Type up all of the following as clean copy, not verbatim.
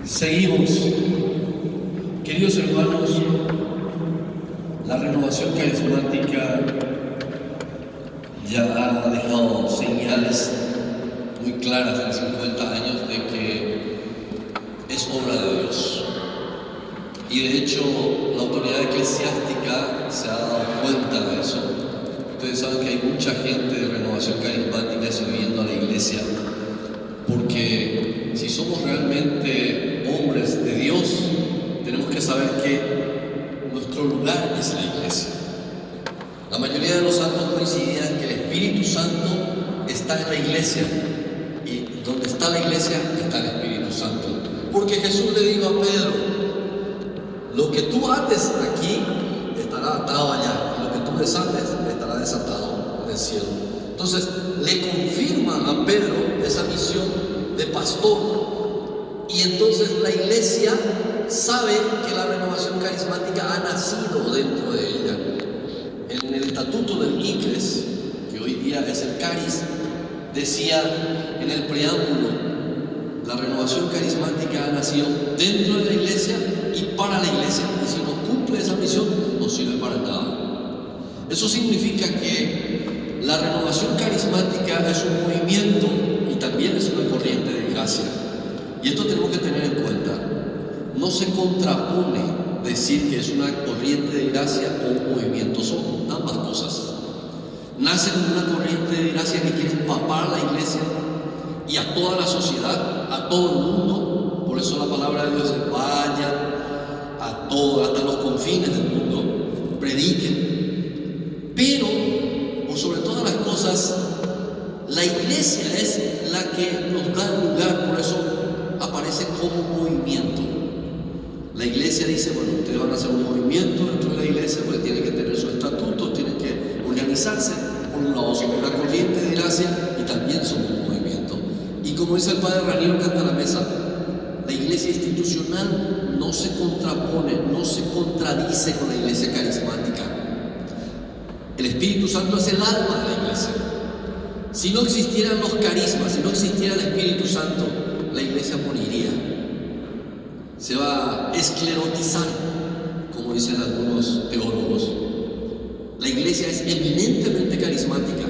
Seguimos. Queridos hermanos, la renovación carismática ya ha dejado señales muy claras en 50 años de que es obra de Dios. Y de hecho, la autoridad eclesiástica se ha dado cuenta de eso. Ustedes saben que hay mucha gente de renovación carismática sirviendo a la iglesia, porque si somos realmente hombres de Dios, tenemos que saber que nuestro lugar es la iglesia. La mayoría de los santos coincidían que el Espíritu Santo está en la iglesia, y donde está la iglesia está el Espíritu Santo. Porque Jesús le dijo a Pedro: lo que tú ates aquí estará atado allá, y lo que tú desates estará desatado en el cielo. Entonces le confirma a Pedro esa misión de pastor. Y entonces la iglesia sabe que la renovación carismática ha nacido dentro de ella. En el estatuto del ICRES, que hoy día es el CARIS, decía en el preámbulo: la renovación carismática ha nacido dentro de la iglesia y para la iglesia, y si no cumple esa misión, no sirve para nada. Eso significa que la renovación carismática es un movimiento y también es una corriente de gracia. Y esto tenemos que tener en cuenta. No se contrapone decir que es una corriente de gracia o un movimiento, son ambas cosas. Nace como una corriente de gracia que quiere empapar a la iglesia y a toda la sociedad, a todo el mundo. Por eso la palabra de Dios es: vayan a todo, hasta los confines del mundo, prediquen. Pero, por sobre todas las cosas, la iglesia es la que nos da lugar, por eso aparece como movimiento. La iglesia dice: bueno, ustedes van a hacer un movimiento dentro de la iglesia, porque tienen que tener sus estatutos, tienen que organizarse. Por un lado, somos una corriente de gracia y también somos un movimiento. Y como dice el padre Raniero Canta la Mesa, la iglesia institucional no se contrapone, no se contradice con la iglesia carismática. El Espíritu Santo es el alma de la iglesia. Si no existieran los carismas, si no existiera el Espíritu Santo, la iglesia moriría. Se va a esclerotizar, como dicen algunos teólogos. La iglesia es eminentemente carismática,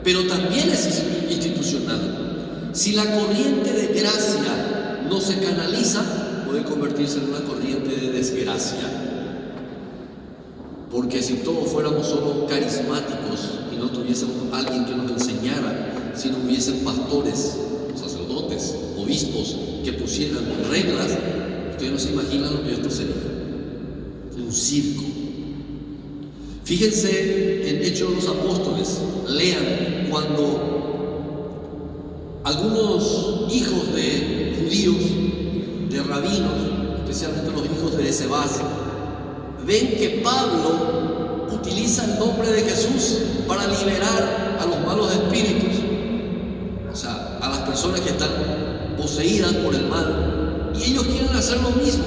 pero también es institucional. Si la corriente de gracia no se canaliza, puede convertirse en una corriente de desgracia. Porque si todos fuéramos solo carismáticos y no tuviésemos alguien que nos enseñara, si no hubiesen pastores, sacerdotes, obispos que pusieran reglas, ustedes no se imaginan lo que esto sería. Un circo. Fíjense en Hechos de los Apóstoles, lean cuando algunos hijos de judíos, de rabinos, especialmente los hijos de Esebas, ven que Pablo utiliza el nombre de Jesús para liberar a los malos espíritus, o sea, a las personas que están poseídas por el mal, y ellos quieren hacer lo mismo.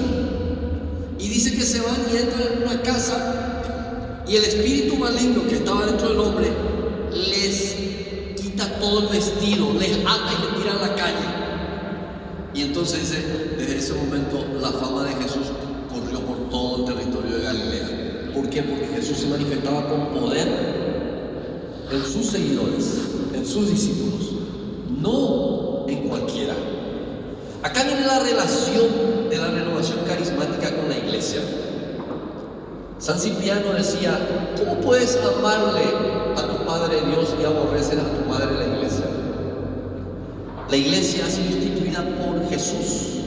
Y dice que se van y entran en una casa, y el espíritu maligno que estaba dentro del hombre les quita todo el vestido, les ata y les tira a la calle. Y entonces dice, desde ese momento la fama de Jesús corrió por todo el territorio de Galilea. ¿Por qué? Porque Jesús se manifestaba con poder en sus seguidores, en sus discípulos, no en cualquiera. Acá viene la relación de la renovación carismática con la iglesia. San Cipriano decía: ¿cómo puedes amarle a tu Padre Dios y aborrecer a tu Madre la iglesia? La iglesia ha sido instituida por Jesús.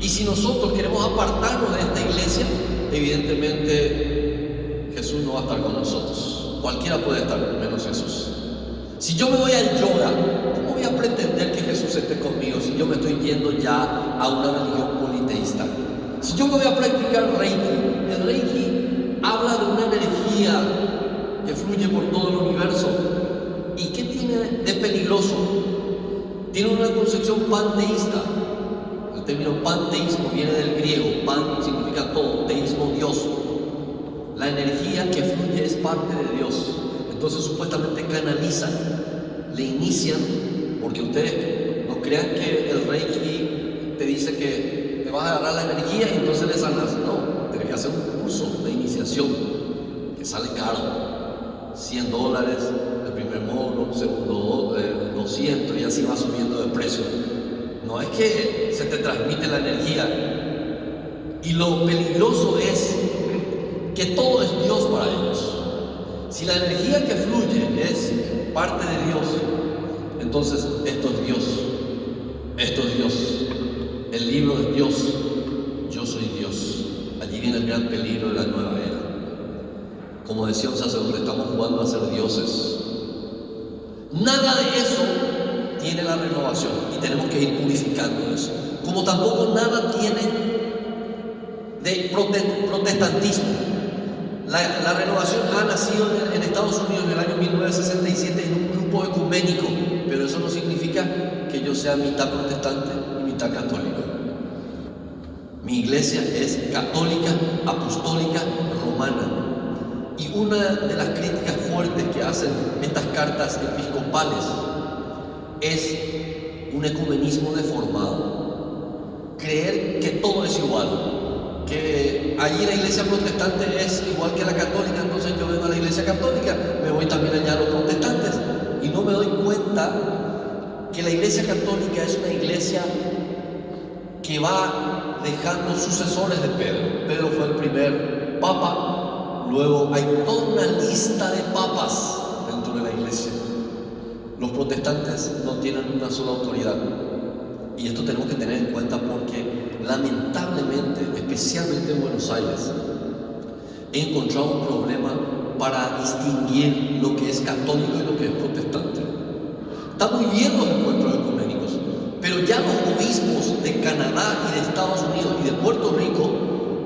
Y si nosotros queremos apartarnos de esta iglesia, evidentemente Jesús no va a estar con nosotros. Cualquiera puede estar, menos Jesús. Si yo me voy al yoga, ¿cómo voy a pretender que Jesús esté conmigo si yo me estoy yendo ya a una religión politeísta? Si yo me voy a practicar Reiki, el Reiki habla de una energía que fluye por todo el universo. ¿Y qué tiene de peligroso? Tiene una concepción panteísta. El término panteísmo viene del griego. Pan significa todo, teísmo, Dios. La energía que fluye es parte de Dios. Entonces supuestamente canalizan, le inician, porque ustedes no crean que el Reiki te dice que vas a agarrar la energía y entonces le sanas. No, tienes que hacer un curso de iniciación que sale caro, $100 el primer módulo, segundo 200 y así va subiendo de precio. No es que se te transmite la energía, y lo peligroso es que todo es Dios para ellos. Si la energía que fluye es parte de Dios, entonces esto es Dios, esto es Dios, el libro es Dios, yo soy Dios. Allí viene el gran peligro de la nueva era. Como decía un sacerdote, estamos jugando a ser dioses. Nada de eso tiene la renovación y tenemos que ir purificando eso. Como tampoco nada tiene de protestantismo. La renovación ha nacido en Estados Unidos en el año 1967 en un grupo ecuménico, pero eso no significa que yo sea mitad protestante y mitad católico. Mi iglesia es católica, apostólica, romana. Y una de las críticas fuertes que hacen estas cartas episcopales es un ecumenismo deformado. Creer que todo es igual, que allí la iglesia protestante es igual que la católica, entonces yo vengo a la iglesia católica, me voy también allá a los protestantes, y no me doy cuenta que la iglesia católica es una iglesia que va dejando sucesores de Pedro. Pedro fue el primer papa. Luego hay toda una lista de papas dentro de la iglesia. Los protestantes no tienen una sola autoridad. Y esto tenemos que tener en cuenta porque lamentablemente, especialmente en Buenos Aires, he encontrado un problema para distinguir lo que es católico y lo que es protestante. Están muy bien los encuentros ecuménicos, pero ya los obispos de Canadá y de Estados Unidos y de Puerto Rico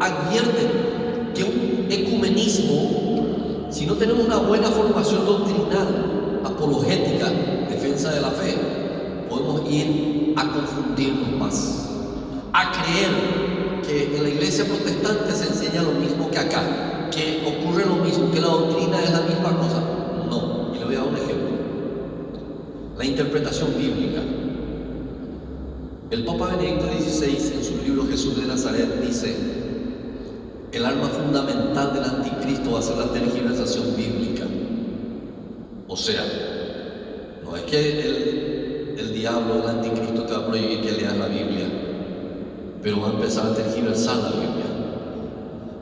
advierten que un ecumenismo, si no tenemos una buena formación doctrinal, apologética, defensa de la fe, podemos ir a confundirnos más, a creer que en la iglesia protestante se enseña lo mismo que acá, que ocurre lo mismo, que la doctrina es la misma cosa. No, y le voy a dar un ejemplo. La interpretación bíblica. El Papa Benedicto XVI en su libro Jesús de Nazaret dice: el arma fundamental del anticristo va a ser la tergiversación bíblica. O sea, no es que el diablo, el anticristo, te va a prohibir que leas la Biblia, pero va a empezar a tergiversar la Biblia.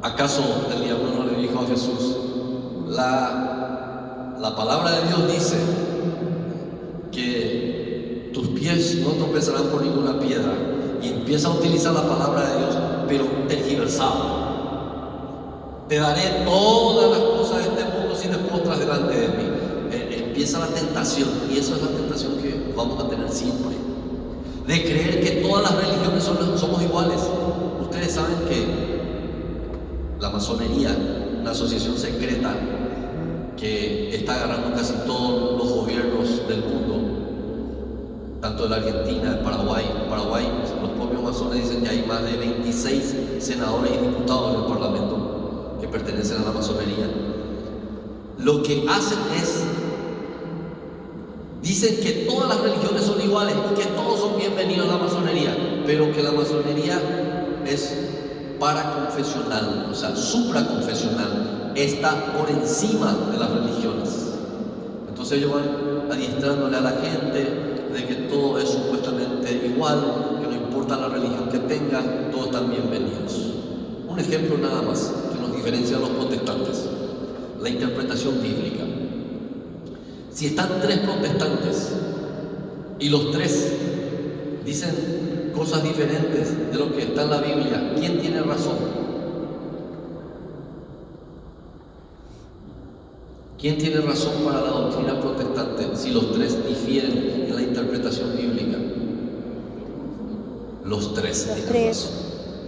¿Acaso el diablo no le dijo a Jesús: la palabra de Dios dice que tus pies no tropezarán por ninguna piedra? Y empieza a utilizar la palabra de Dios, pero tergiversada. Te daré todas las cosas de este mundo si te postras delante de mí. Empieza la tentación, y eso es la tentación que vamos a tener siempre, de creer que todas las religiones somos iguales. Ustedes saben que la masonería, una asociación secreta que está agarrando casi todos los gobiernos del mundo, tanto de la Argentina, de Paraguay, los propios masones dicen que hay más de 26 senadores y diputados en el Parlamento que pertenecen a la masonería. Lo que hacen es, dicen que todas las religiones son iguales y que todos son bienvenidos a la masonería, pero que la masonería es paraconfesional, o sea, supraconfesional, está por encima de las religiones. Entonces ellos van adiestrándole a la gente de que todo es supuestamente igual, que no importa la religión que tengan, todos están bienvenidos. Un ejemplo nada más que nos diferencia a los protestantes: la interpretación bíblica. Si están tres protestantes y los tres dicen cosas diferentes de lo que está en la Biblia, ¿quién tiene razón? ¿Quién tiene razón para la doctrina protestante si los tres difieren en la interpretación bíblica? Los tres tienen razón.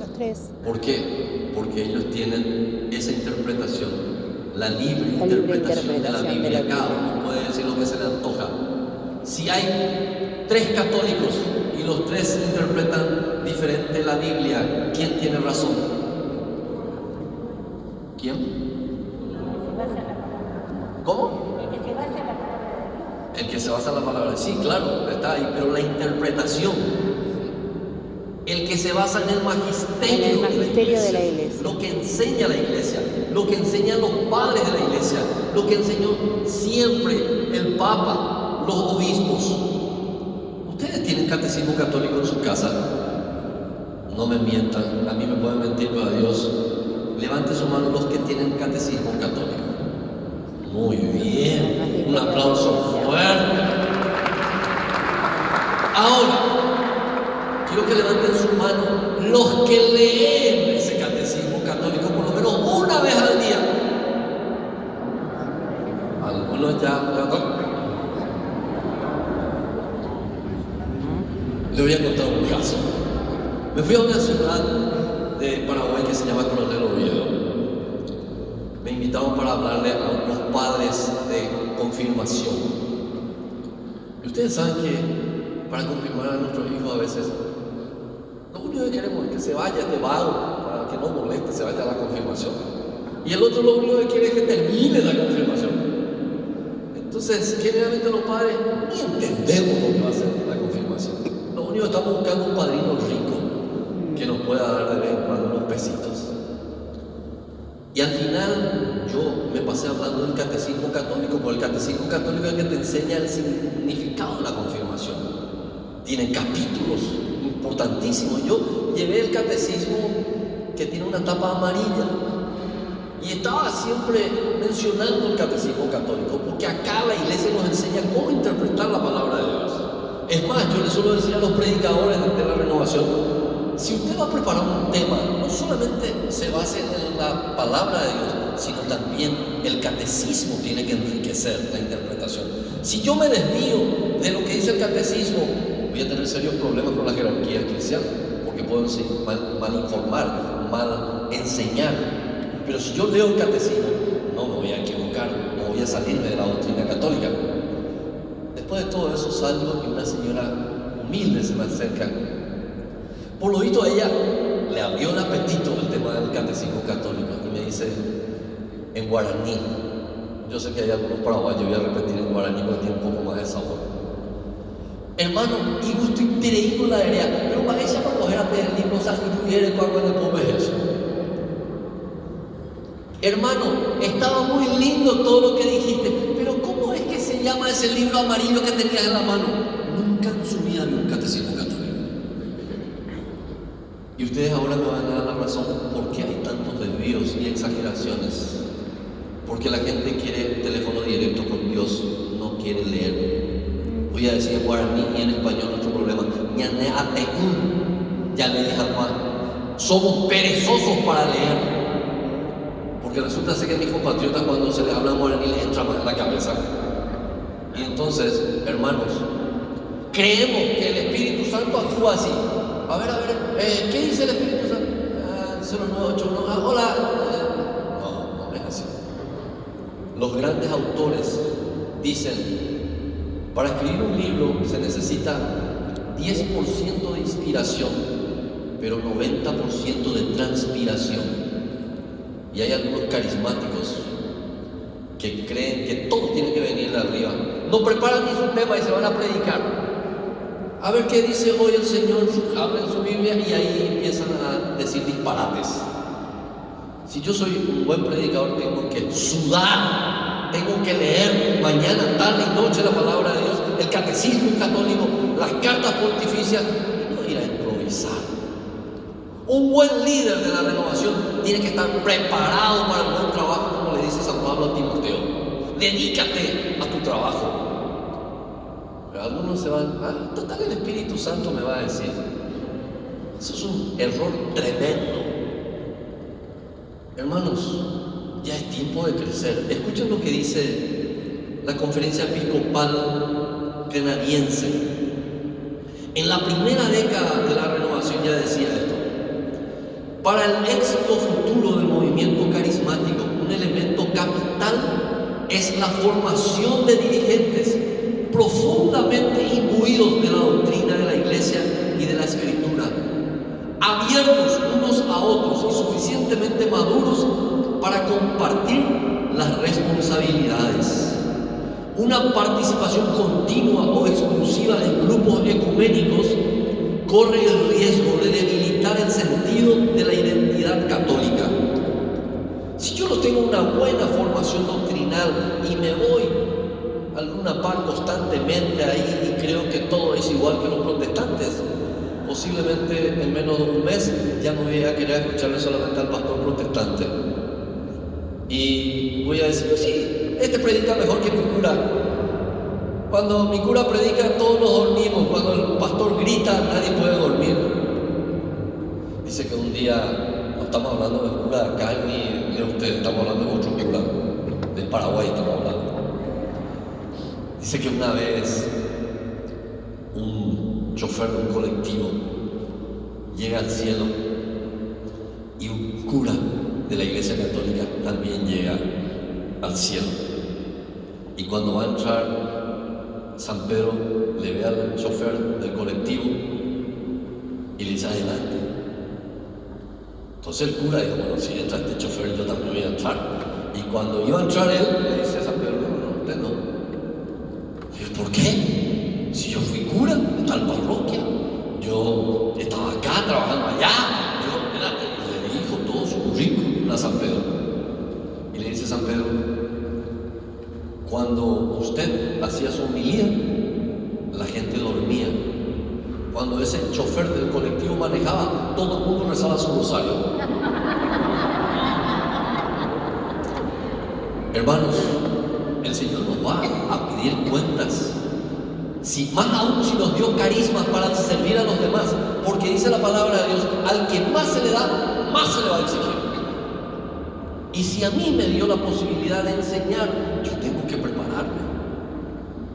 Los tres. ¿Por qué? Porque ellos tienen esa interpretación, la libre interpretación de la Biblia. Cada uno puede decir lo que se le antoja. Si hay tres católicos y los tres interpretan diferente la Biblia, ¿quién tiene razón? ¿Quién? ¿Cómo? El que se basa en la palabra. Sí, claro, está ahí, pero la interpretación el que se basa en el En magisterio, el magisterio de la iglesia. lo que enseña la iglesia, lo que enseñan los padres de la iglesia, lo que enseñó siempre el Papa, los obispos. ¿Ustedes tienen catecismo católico en su casa? No me mientan, a mí me pueden mentir, pero a Dios. Levante su mano los que tienen catecismo católico. Muy bien, un aplauso fuerte. Ahora, quiero que levanten su mano los que leen ese catecismo católico por lo menos una vez al día. Algunos ya no. Le voy a contar un caso. Me fui a una ciudad de Paraguay que se llama Coronel Oviedo. Me invitaron para hablarle a los padres de confirmación. Y ustedes saben que para confirmar a nuestros hijos a veces lo único que queremos es que se vaya de vago, para que no moleste, se vaya a la confirmación. Y el otro lo único que quiere es que termine la confirmación. Entonces, generalmente los padres ni entendemos lo que va a ser la confirmación. Lo único que estamos buscando es un padrino rico que nos pueda dar de vez en cuando unos pesitos. Y al final yo me pasé hablando del catecismo católico, porque el catecismo católico es el que te enseña el significado de la confirmación. Tiene capítulos importantísimos. Yo llevé el catecismo que tiene una tapa amarilla y estaba siempre mencionando el catecismo católico, porque acá la iglesia nos enseña cómo interpretar la palabra de Dios. Es más, yo les suelo decir a los predicadores de la renovación, si usted va a preparar un tema, no solamente se base en la palabra de Dios, sino también el catecismo tiene que enriquecer la interpretación. Si yo me desvío de lo que dice el catecismo, voy a tener serios problemas con la jerarquía eclesial, porque puedo mal informar, mal enseñar. Pero si yo leo el catecismo, no me voy a equivocar, no voy a salirme de la doctrina católica. Después de todo eso salgo y una señora humilde se me acerca. Por lo visto a ella le abrió el apetito el tema del catecismo católico y me dice en guaraní. Yo sé que hay algunos paraguayos, voy a repetir en guaraní porque tiene un poco más de sabor. Hermano, y gusto increíble la área, pero para ella no coger a pedir libros a incluir cuando le pones eso. Hermano, estaba muy lindo todo lo que dijiste, pero ¿cómo es que se llama ese libro amarillo que tenías en la mano? Nunca en su vida vi un catecismo católico. Y ustedes ahora me van a dar la razón por qué hay tantos desvíos y exageraciones. Porque la gente quiere teléfono directo con Dios, no quiere leer. Voy a decir en guaraní y en español nuestro problema. Ya le dije a Juan, somos perezosos para leer. Porque resulta ser que mis compatriotas cuando se les habla en guaraní les entra más en la cabeza. Y entonces, hermanos, creemos que el Espíritu Santo actúa así. A ver, ¿qué dice el Espíritu Santo? 0981, hola. No es así. Los grandes autores dicen, para escribir un libro se necesita 10% de inspiración, pero 90% de transpiración. Y hay algunos carismáticos que creen que todo tiene que venir de arriba. No preparan ni su tema y se van a predicar. A ver qué dice hoy el Señor, abren su Biblia y ahí empiezan a decir disparates. Si yo soy un buen predicador, tengo que sudar, tengo que leer mañana, tarde y noche la palabra de Dios, el catecismo católico, las cartas pontificias, y no ir a improvisar. Un buen líder de la renovación tiene que estar preparado para el buen trabajo, como le dice San Pablo a Timoteo. Dedícate a tu trabajo. Pero algunos se van, total el Espíritu Santo me va a decir. Eso es un error tremendo. Hermanos, ya es tiempo de crecer. Escuchen lo que dice la Conferencia Episcopal Canadiense. En la primera década de la renovación ya decía esto. Para el éxito futuro del movimiento carismático, un elemento capital es la formación de dirigentes profundamente imbuidos de la doctrina de la Iglesia y de la Escritura, abiertos unos a otros y suficientemente maduros para compartir las responsabilidades. Una participación continua o exclusiva en grupos ecuménicos corre el riesgo de debilitar el sentido de la identidad católica. Si yo no tengo una buena formación doctrinal y me voy a alguna par constantemente ahí y creo que todo es igual que los protestantes, posiblemente en menos de un mes ya no voy a querer escucharle solamente al pastor protestante. Y voy a decir, sí, este predica mejor que mi cura. Cuando mi cura predica, todos nos dormimos. Cuando el pastor grita, nadie puede dormir. Dice que un día, no estamos hablando del cura de acá ni de ustedes, estamos hablando de otro cura, del Paraguay estamos hablando. Dice que una vez un chofer de un colectivo llega al cielo y un cura de la Iglesia Católica también llega al cielo. Y cuando va a entrar, San Pedro le ve al chofer del colectivo y le dice adelante. Entonces el cura dijo, bueno, si entra este chofer yo también voy a entrar. Y cuando iba a entrar él, le dice a San Pedro, no, usted no. Y yo, ¿por qué? Si yo fui cura de tal parroquia, yo estaba acá trabajando allá, le dijo todo su currículum a San Pedro. Y le dice a San Pedro, cuando usted hacía su homilía, la gente dormía. Cuando ese chofer del colectivo manejaba, todo el mundo rezaba su rosario. Hermanos, el Señor nos va a pedir cuentas. Si, más aún si nos dio carismas para servir a los demás, porque dice la palabra de Dios, al que más se le da, más se le va a exigir. Y si a mí me dio la posibilidad de enseñar, yo tengo que prepararme.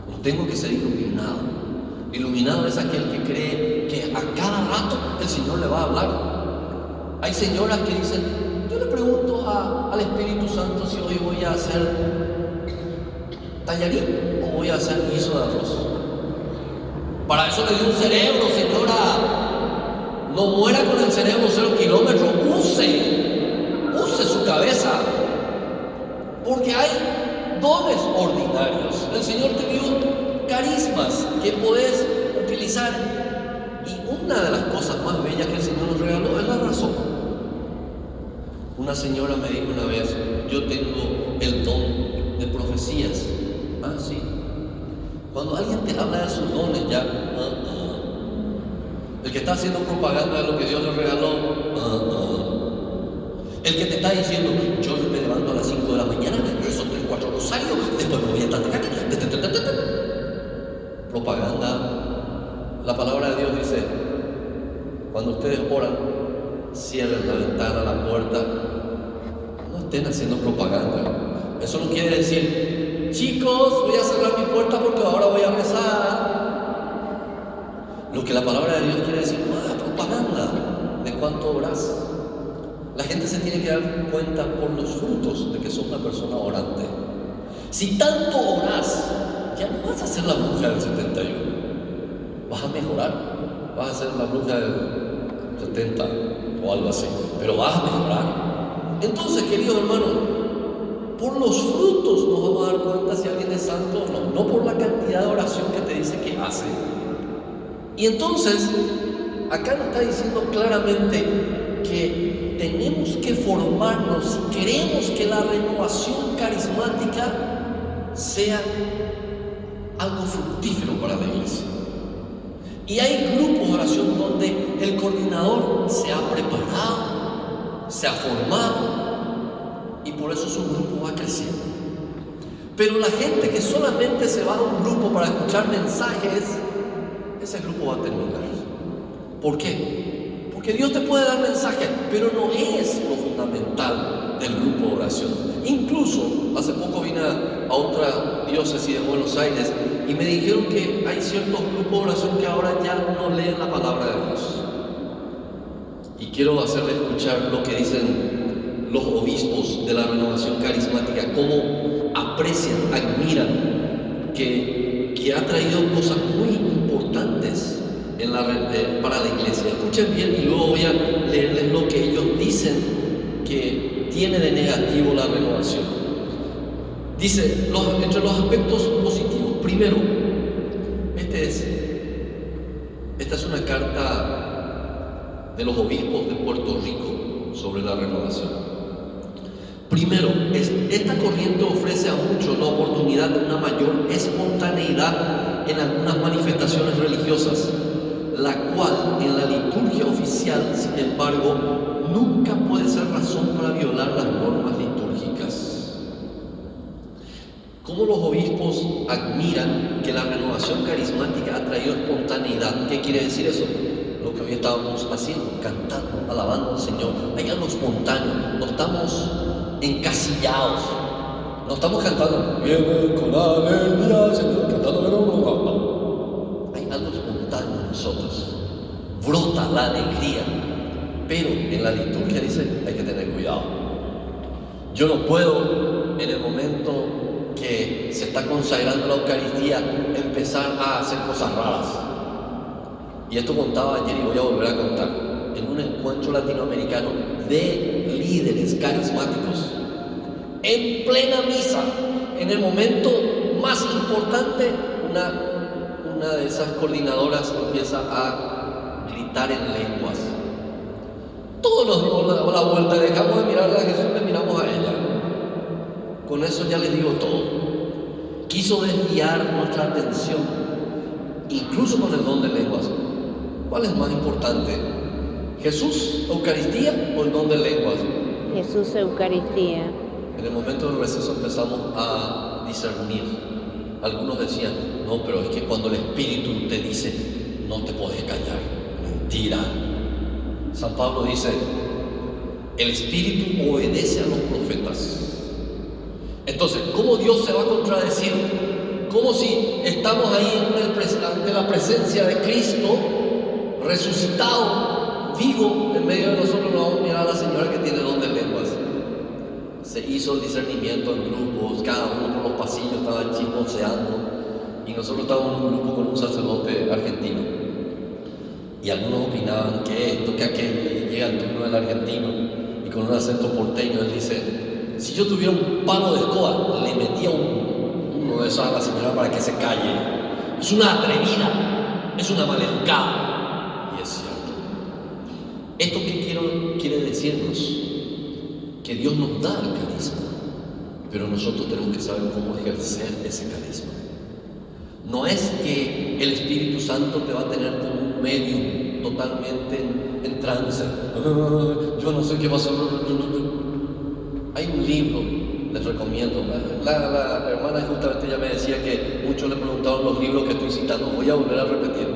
No tengo que ser iluminado. Iluminado es aquel que cree que a cada rato el Señor le va a hablar. Hay señoras que dicen, yo le pregunto al Espíritu Santo si hoy voy a hacer tallarín o voy a hacer guiso de arroz. Para eso le dio un cerebro, señora. No muera con el cerebro 0 kilómetros, use su cabeza, porque hay dones ordinarios. El Señor te dio carismas que podés utilizar, y una de las cosas más bellas que el Señor nos regaló es la razón. Una señora me dijo una vez, yo tengo el don de profecías. Ah, sí. Cuando alguien te habla de sus dones, ya el que está haciendo propaganda de lo que Dios le regaló, el que te está diciendo, yo me levanto a las 5 de la mañana, rezo 3-4 rosarios, después me voy a tratar. Propaganda. La palabra de Dios dice, cuando ustedes oran, cierren la ventana, la puerta, no estén haciendo propaganda. Eso no quiere decir, chicos, voy a cerrar mi puerta porque ahora voy a rezar. Lo que la palabra de Dios quiere decir, no hagas propaganda de cuánto oras. La gente se tiene que dar cuenta por los frutos de que sos una persona orante. Si tanto orás, ya no vas a ser la bruja del 71. Vas a mejorar. Vas a ser la bruja del 70 o algo así. Pero vas a mejorar. Entonces, queridos hermanos, por los frutos nos vamos a dar cuenta si alguien es santo o no. No por la cantidad de oración que te dice que hace. Y entonces, acá nos está diciendo claramente que tenemos que formarnos si queremos que la renovación carismática sea algo fructífero para la iglesia. Y hay grupos de oración donde el coordinador se ha preparado, se ha formado, y por eso su grupo va creciendo. Pero la gente que solamente se va a un grupo para escuchar mensajes, ese grupo va a terminar. ¿Por qué? Porque Dios te puede dar mensajes, pero no es lo fundamental del grupo de oración. Incluso, hace poco vine a otra diócesis de Buenos Aires y me dijeron que hay ciertos grupos de oración que ahora ya no leen la palabra de Dios. Y quiero hacerles escuchar lo que dicen los obispos de la renovación carismática, cómo aprecian, admiran, que ha traído cosas muy importantes para la iglesia. Escuchen bien y luego voy a leerles lo que ellos dicen que tiene de negativo la renovación. Dice, entre los aspectos positivos, primero, esta Esta es una carta de los obispos de Puerto Rico sobre la renovación. Primero, esta corriente ofrece a muchos la oportunidad de una mayor espontaneidad en algunas manifestaciones religiosas, la cual en la liturgia oficial, sin embargo, nunca puede ser razón para violar las normas litúrgicas. ¿Cómo los obispos admiran que la renovación carismática ha traído espontaneidad? ¿Qué quiere decir eso? Lo que hoy estábamos haciendo, cantando, alabando al Señor. Hay algo espontáneo, no estamos encasillados, no estamos cantando viene con alegría, Señor, cantando no. Hay algo espontáneo en nosotros, brota la alegría, pero en la liturgia dice hay que tener cuidado. Yo no puedo en el momento que se está consagrando la Eucaristía empezar a hacer cosas raras. Y esto contaba ayer y voy a volver a contar en un encuentro latinoamericano de líderes carismáticos, en plena misa, en el momento más importante, una de esas coordinadoras empieza a gritar en lenguas. Todos nos dimos la vuelta, dejamos de mirarle a Jesús, le miramos a ella. Con eso ya les digo todo. Quiso desviar nuestra atención, incluso con el don de lenguas. ¿Cuál es más importante? ¿Jesús, Eucaristía o el don de lenguas? Jesús, Eucaristía. En el momento del receso empezamos a discernir. Algunos decían, no, pero es que cuando el Espíritu te dice, no te puedes callar. Mentira. San Pablo dice, el Espíritu obedece a los profetas. Entonces, ¿cómo Dios se va a contradecir? Como si estamos ahí ante la presencia de Cristo, resucitado, vivo, en medio de nosotros nos vamos a mirar a la señora que tiene don de lenguas. Se hizo el discernimiento en grupos, cada uno por los pasillos estaba chismoseando, y nosotros estábamos en un grupo con un sacerdote argentino. Y algunos opinaban que esto, que aquello, y llega el turno del argentino, y con un acento porteño él dice, si yo tuviera un palo de escoba, le metía uno de esos a la señora para que se calle. Es una atrevida, es una maleducada. Y es cierto. ¿Esto qué quiere decirnos? Que Dios nos da el carisma, pero nosotros tenemos que saber cómo ejercer ese carisma. No es que el Espíritu Santo te va a tener como un medium totalmente en trance. Yo no sé qué va a hacer. Hay un libro, les recomiendo. La hermana justamente ya me decía que muchos le preguntaron los libros que estoy citando. Voy a volver a repetir.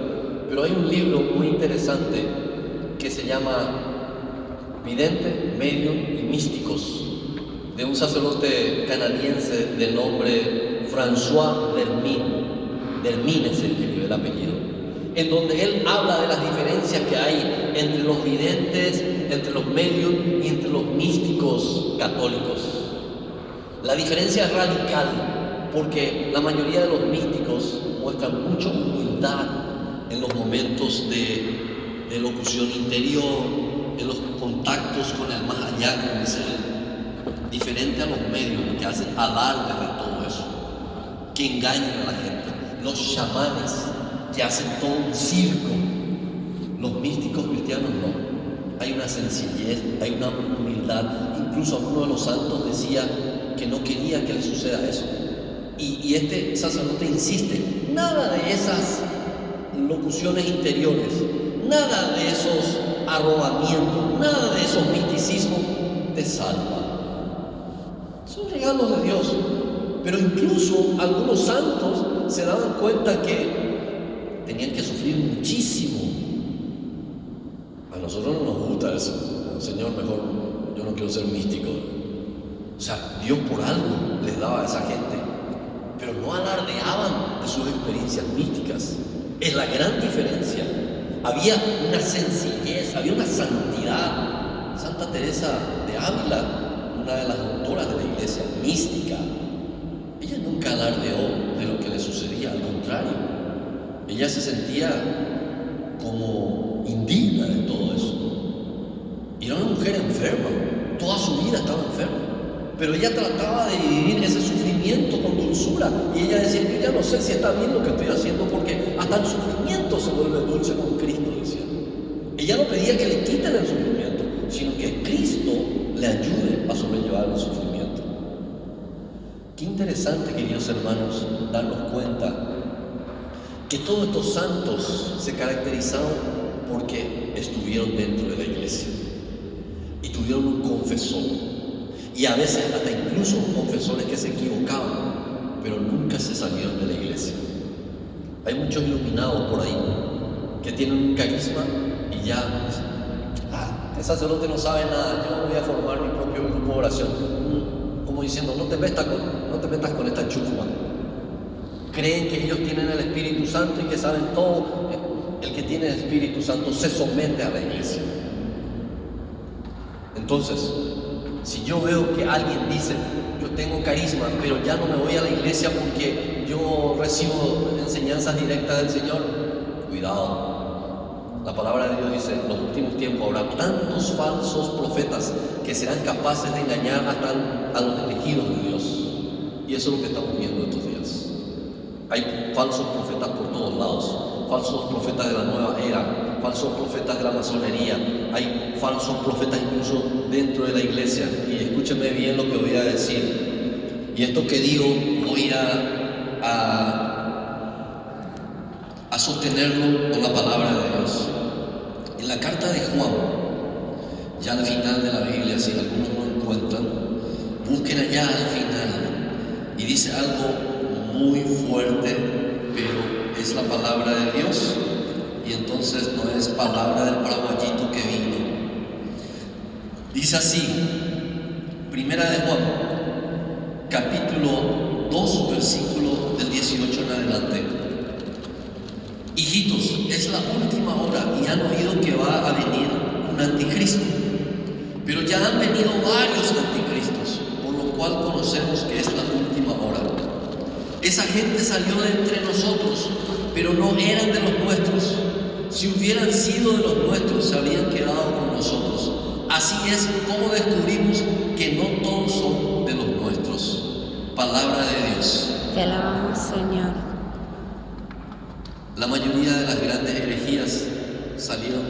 Pero hay un libro muy interesante que se llama Vidente, Medium y Místicos, de un sacerdote canadiense de nombre François Dermin. Dermin es el apellido. En donde él habla de las diferencias que hay entre los videntes, entre los medios y entre los místicos católicos. La diferencia es radical, porque la mayoría de los místicos muestran mucha humildad en los momentos de locución interior, en los contactos con el más allá, como dice él. Diferente a los medios que hacen alarde de todo eso, que engañan a la gente. Los chamanes que hacen todo un circo. Los místicos cristianos no. Hay una sencillez, hay una humildad. Incluso uno de los santos decía que no quería que le suceda eso. Y este sacerdote insiste, nada de esas locuciones interiores, nada de esos arrobamientos, nada de esos misticismos te salva. Son regalos de Dios. Pero incluso algunos santos se daban cuenta que tenían que sufrir muchísimo. A nosotros no nos gusta eso. Señor, mejor yo no quiero ser místico. O sea, Dios por algo les daba a esa gente, pero no alardeaban de sus experiencias místicas. Es la gran diferencia. Había una sencillez, había una santidad. Santa Teresa de Ávila, una de las doctoras de la iglesia mística, ella nunca alardeó de lo que le sucedía, al contrario. Ella se sentía como indigna de todo eso. Y era una mujer enferma, toda su vida estaba enferma. Pero ella trataba de vivir ese sufrimiento con dulzura. Y ella decía, yo ya no sé si está bien lo que estoy haciendo, porque hasta el sufrimiento sufrimiento se vuelve dulce con Cristo, decía. Ella no pedía que le quiten el sufrimiento, sino que Cristo le ayude a sobrellevar el sufrimiento. Qué interesante, queridos hermanos, darnos cuenta que todos estos santos se caracterizaron porque estuvieron dentro de la iglesia y tuvieron un confesor, y a veces hasta incluso confesores que se equivocaban, pero nunca se salieron de la iglesia. Hay muchos iluminados por ahí que tienen un carisma y ya, el sacerdote no sabe nada, yo voy a formar mi propio grupo de oración, como diciendo, no te metas con esta chusma. Creen que ellos tienen el Espíritu Santo y que saben todo. El que tiene el Espíritu Santo se somete a la iglesia. Entonces, si yo veo que alguien dice, yo tengo carisma, pero ya no me voy a la iglesia porque yo recibo enseñanzas directas del Señor, cuidado. La palabra de Dios dice, en los últimos tiempos habrá tantos falsos profetas que serán capaces de engañar hasta a los elegidos de Dios. Y eso es lo que estamos viendo estos días. Hay falsos profetas por todos lados, falsos profetas de la nueva era, falsos profetas de la masonería, hay falsos profetas incluso dentro de la iglesia. Y escúcheme bien lo que voy a decir. Y esto que digo voy a sostenerlo con la palabra de Dios. En la carta de Juan, ya al final de la Biblia, si algunos no encuentran, busquen allá al final, y dice algo muy fuerte, pero es la palabra de Dios, y entonces no es palabra del paraguayito que vino. Dice así, Primera de Juan, capítulo 2, versículo del 18 en adelante. Hijitos, es la última hora y han oído que va a venir un anticristo, pero ya han venido varios anticristos, por lo cual conocemos que es la última hora. Esa gente salió de entre nosotros, pero no eran de los nuestros. Si hubieran sido de los nuestros, se habrían quedado con nosotros. Así es como descubrimos que no todos son de los nuestros. Palabra de Dios. Te alabamos, Señor. La mayoría de las grandes herejías salieron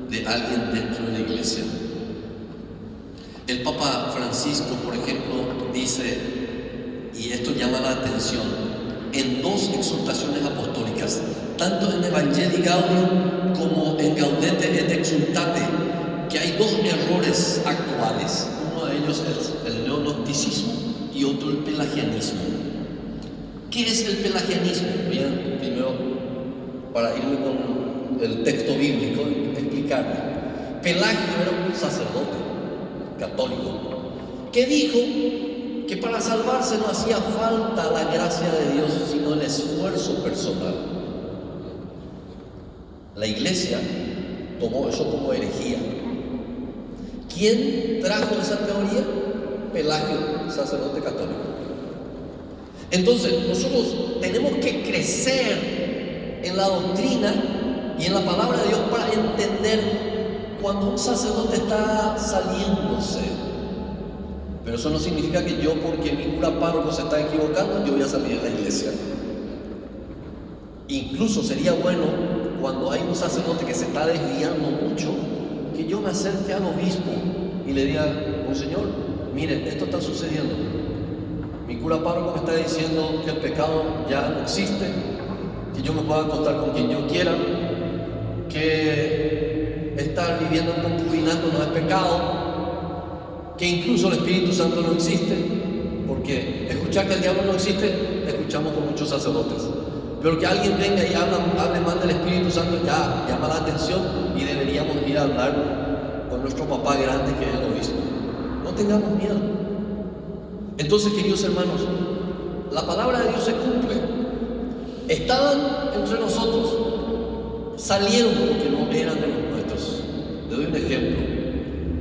de alguien dentro de la iglesia. El Papa Francisco, por ejemplo, dice, y esto llama la atención, en dos exhortaciones apostólicas, tanto en Evangelii Gaudium como en Gaudete et Exsultate, que hay dos errores actuales. Uno de ellos es el neognosticismo y otro el pelagianismo. ¿Qué es el pelagianismo? Bien, primero, para irme con el texto bíblico, explicarle. Pelagio era un sacerdote católico que dijo que para salvarse no hacía falta la gracia de Dios, sino el esfuerzo personal. La iglesia tomó eso como herejía. ¿Quién trajo esa teoría? Pelagio, sacerdote católico. Entonces, nosotros tenemos que crecer en la doctrina y en la palabra de Dios para entender cuando un sacerdote está saliéndose. Pero eso no significa que yo, porque mi cura párroco se está equivocando, yo voy a salir de la iglesia. Incluso sería bueno, cuando hay un sacerdote que se está desviando mucho, que yo me acerque al obispo y le diga, Monseñor, miren, esto está sucediendo. Mi cura párroco me está diciendo que el pecado ya no existe, que yo me pueda acostar con quien yo quiera, que estar viviendo en concubinato no es pecado, que incluso el Espíritu Santo no existe, porque escuchar que el diablo no existe, escuchamos con muchos sacerdotes. Pero que alguien venga y hable mal del Espíritu Santo ya llama la atención y deberíamos ir a hablar con nuestro papá grande que es el obispo. No tengamos miedo. Entonces, queridos hermanos, la palabra de Dios se cumple. Estaban entre nosotros, salieron porque no eran de los nuestros. Le doy un ejemplo.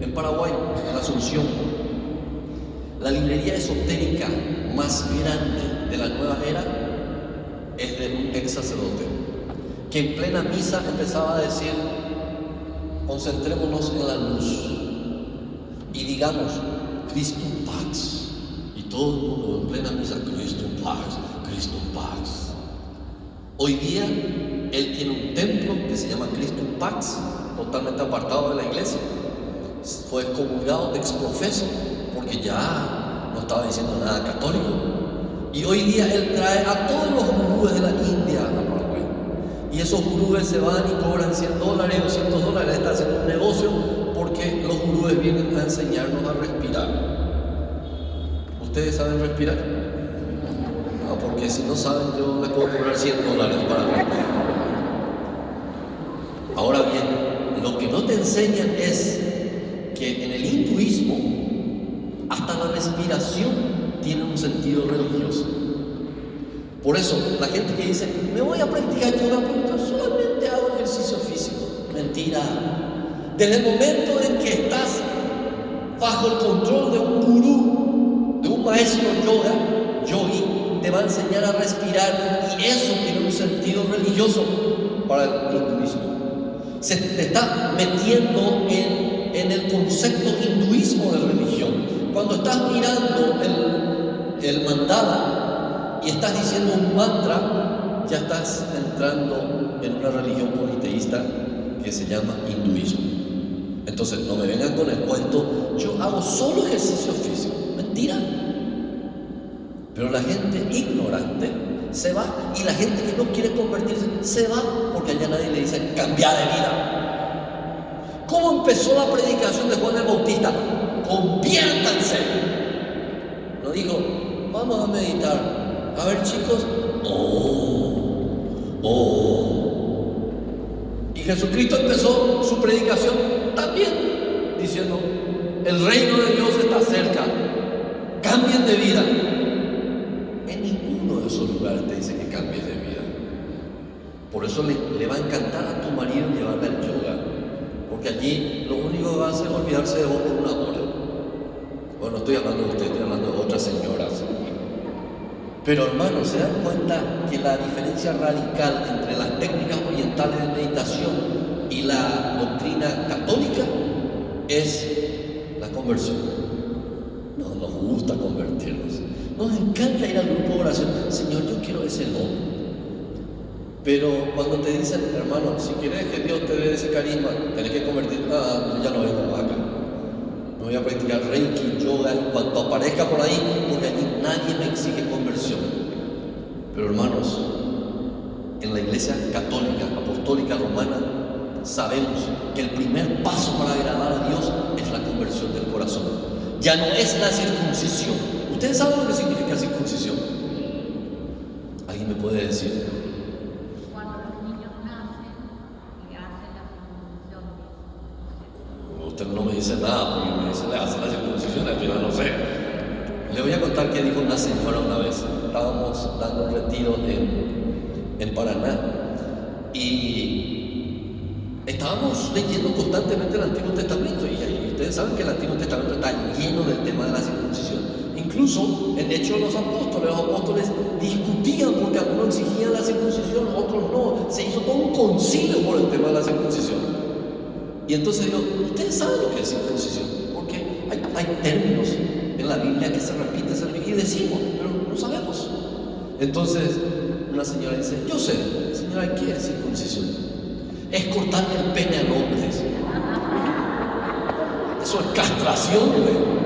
En Paraguay, en Asunción, la librería esotérica más grande de la nueva era es de un ex sacerdote que en plena misa empezaba a decir: concentrémonos en la luz y digamos Christum Pax. Y todo el mundo en plena misa: Christum Pax, Christum Pax. Hoy día él tiene un templo que se llama Christum Pax, totalmente apartado de la iglesia. Fue excomulgado ex profeso porque ya no estaba diciendo nada católico. Y hoy día él trae a todos los gurúes de la India a Paraguay. Y esos gurúes se van y cobran $100, $200, está haciendo un negocio porque los gurúes vienen a enseñarnos a respirar. ¿Ustedes saben respirar? No, porque si no saben yo les puedo cobrar $100 para respirar. Ahora bien, lo que no te enseñan es que en el hinduismo hasta la respiración tiene un sentido religioso. Por eso la gente que dice me voy a practicar yoga pero yo solamente hago ejercicio físico, mentira. Desde el momento en que estás bajo el control de un gurú, de un maestro yogi, te va a enseñar a respirar, y eso tiene un sentido religioso para el hinduismo. Se te está metiendo en el concepto hinduismo de religión. Cuando estás mirando el mandala y estás diciendo un mantra, ya estás entrando en una religión politeísta que se llama hinduismo. Entonces no me vengan con el cuento, yo hago solo ejercicio físico. Mentira. Pero la gente ignorante se va, y la gente que no quiere convertirse se va porque allá nadie le dice cambia de vida. ¿Cómo empezó la predicación de Juan el Bautista? Conviértanse. No dijo vamos a meditar. A ver chicos, Y Jesucristo empezó su predicación también diciendo el reino de Dios está cerca, cambien de vida. En ninguno de esos lugares te dice que cambies de vida. Por eso le va a encantar a tu marido llevarle al yoga, porque allí lo único que va a hacer es olvidarse de vos por una hora. Bueno, no estoy hablando de usted, estoy hablando de otras señoras. Pero hermanos, ¿se dan cuenta que la diferencia radical entre las técnicas orientales de meditación y la doctrina católica es la conversión? No nos gusta convertirnos. Nos encanta ir al grupo de oración. Señor, yo quiero ese don. Pero cuando te dicen, hermano, si quieres que Dios te dé ese carisma, tenés que convertir. Yo ya no vengo acá. Me voy a practicar Reiki, yoga, en cuanto aparezca por ahí, porque allí nadie me exige conversión. Pero hermanos, en la iglesia católica, apostólica, romana, sabemos que el primer paso para agradar a Dios es la conversión del corazón. Ya no es la circuncisión. ¿Ustedes saben lo que significa circuncisión? ¿Alguien me puede decir? Cuando los niños nacen, le hacen la circuncisión. Usted no me dice nada, porque me dice le hacen la circuncisión, al final no sé. Le voy a contar qué dijo una señora una vez. Estábamos dando un retiro en Paraná y estábamos leyendo constantemente el Antiguo Testamento, y ustedes saben que el Antiguo Testamento está lleno del tema de la circuncisión. Incluso en Hechos de los apóstoles discutían porque algunos exigían la circuncisión, otros no. Se hizo todo un concilio por el tema de la circuncisión. Y entonces digo, ustedes saben lo que es circuncisión, porque hay términos en la Biblia que se repiten y decimos, pero no sabemos. Entonces una señora dice, yo sé. Señora, ¿qué es circuncisión? Es cortarle el pene al hombre. Eso es castración, güey.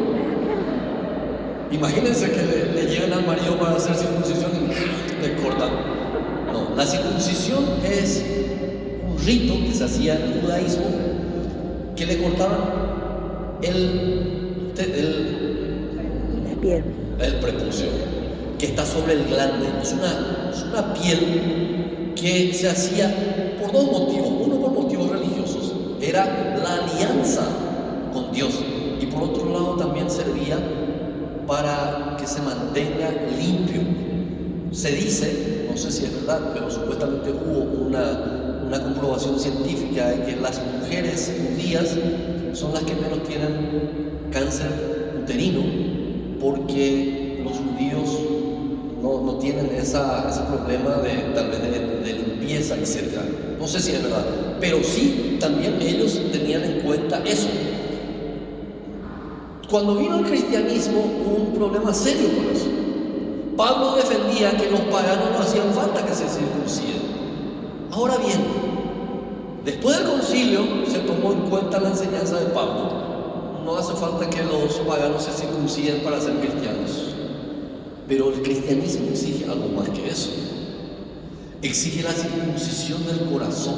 Imagínense que le llegan al marido para hacer circuncisión y le cortan. No, la circuncisión es un rito que se hacía en el judaísmo, que le cortaban el prepucio, que está sobre el glande. Es una piel que se hacía por dos motivos. Uno, por motivos religiosos, era la alianza con Dios, y por otro lado también servía para que se mantenga limpio. Se dice, no sé si es verdad, pero supuestamente hubo una comprobación científica de que las mujeres judías son las que menos tienen cáncer uterino, porque los judíos no tienen ese problema tal vez de limpieza, etc. No sé si es verdad, pero sí, también ellos tenían en cuenta eso. Cuando vino el cristianismo hubo un problema serio con eso. Pablo defendía que los paganos no hacían falta que se circunciden. Ahora bien, después del concilio se tomó en cuenta la enseñanza de Pablo. No hace falta que los paganos se circunciden para ser cristianos, pero el cristianismo exige algo más que eso. Exige la circuncisión del corazón.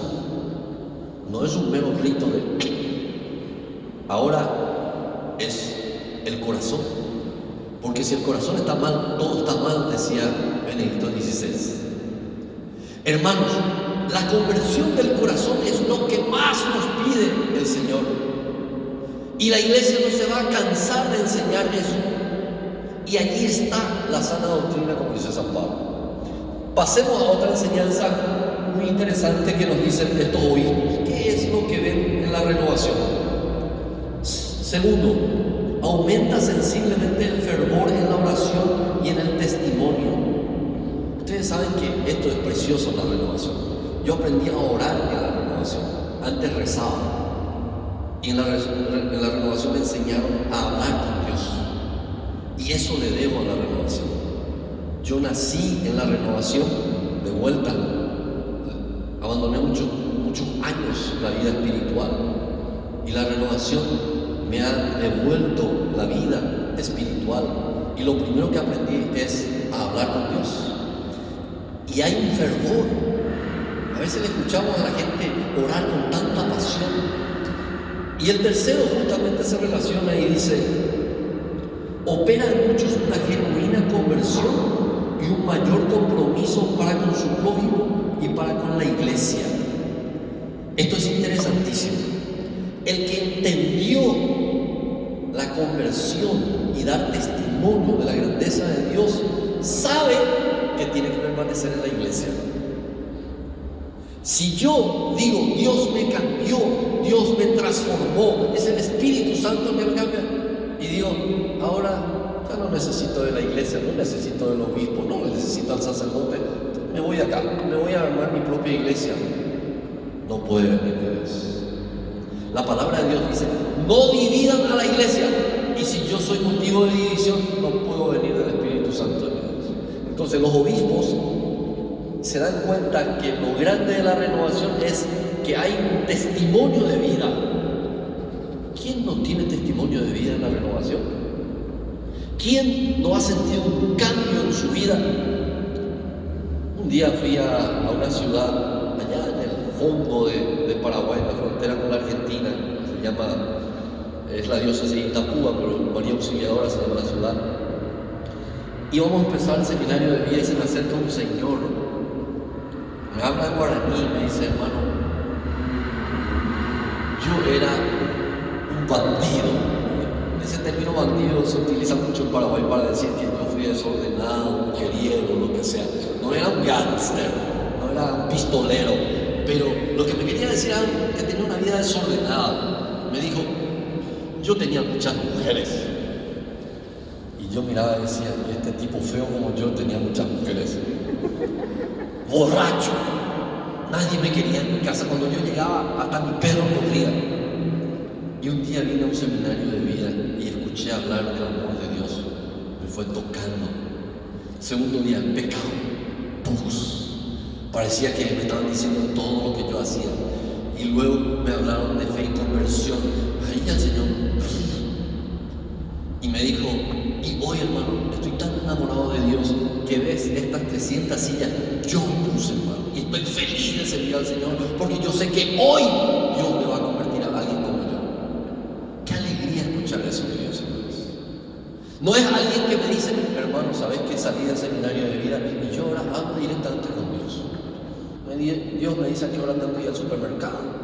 No es un mero rito ahora es el corazón, porque si el corazón está mal, todo está mal, decía Benedicto XVI. Hermanos, la conversión del corazón es lo que más nos pide el Señor, y la iglesia no se va a cansar de enseñar eso. Y allí está la sana doctrina, como dice San Pablo. Pasemos a otra enseñanza muy interesante que nos dicen estos obispos. ¿Qué es lo que ven en la renovación? Segundo, aumenta sensiblemente el fervor en la oración y en el testimonio. Ustedes saben que esto es precioso en la renovación. Yo aprendí a orar en la renovación. Antes rezaba, y en la renovación me enseñaron a hablar con Dios, y eso le debo a la renovación. Yo nací en la renovación, de vuelta, abandoné muchos años la vida espiritual, y la renovación me ha devuelto la vida espiritual, y lo primero que aprendí es a hablar con Dios. Y hay un fervor. A veces le escuchamos a la gente orar con tanta pasión. Y el tercero justamente se relaciona y dice: opera en muchos una genuina conversión y un mayor compromiso para con su prójimo y para con la iglesia. Esto es interesantísimo. El que entendió la conversión y dar testimonio de la grandeza de Dios sabe que tiene que permanecer en la iglesia. Si yo digo Dios me cambió, Dios me transformó, es el Espíritu Santo que me cambia, y digo ahora ya no necesito de la iglesia, no necesito del obispo, no necesito al sacerdote, me voy acá, me voy a armar mi propia iglesia, no puede venir de Dios. La palabra de Dios dice: no dividan a la iglesia, y si yo soy motivo de división, no puedo venir del Espíritu Santo de Dios. Entonces los obispos se dan cuenta que lo grande de la renovación es que hay un testimonio de vida. ¿Quién no tiene testimonio de vida en la renovación? ¿Quién no ha sentido un cambio en su vida? Un día fui a una ciudad allá en el fondo de Paraguay, en la frontera con la Argentina, es la diócesis de Itapúa, pero María Auxiliadora se llama la ciudad. Y vamos a empezar el seminario de vida y se me acerca un señor, me habla en guaraní, me dice: hermano, yo era un bandido. Ese término bandido se utiliza mucho en Paraguay para decir que yo fui desordenado, mujeriego, lo que sea. No era un gángster, no era un pistolero, pero lo que me quería decir era que tenía una vida desordenada. Me dijo: yo tenía muchas mujeres. Y yo miraba y decía: este tipo feo como yo tenía muchas mujeres. Borracho, nadie me quería en mi casa. Cuando yo llegaba, hasta mi perro corría. Y un día vine a un seminario de vida y escuché hablar del amor de Dios. Me fue tocando. Segundo día, pecado, parecía que me estaban diciendo todo lo que yo hacía. Y luego me hablaron de fe y conversión. Ahí el Señor, y me dijo: y hoy, hermano, estoy tan enamorado de Dios que ves estas 300 sillas, yo puse, hermano, y estoy feliz de servir al Señor, porque yo sé que hoy Dios me va a convertir a alguien como yo. Qué alegría escuchar eso de Dios, hermanos. No es alguien que me dice: hermano, ¿sabes que salí del seminario de vida y yo ahora hablo directamente con Dios? Dios me dice a qué hora tengo que ir al supermercado.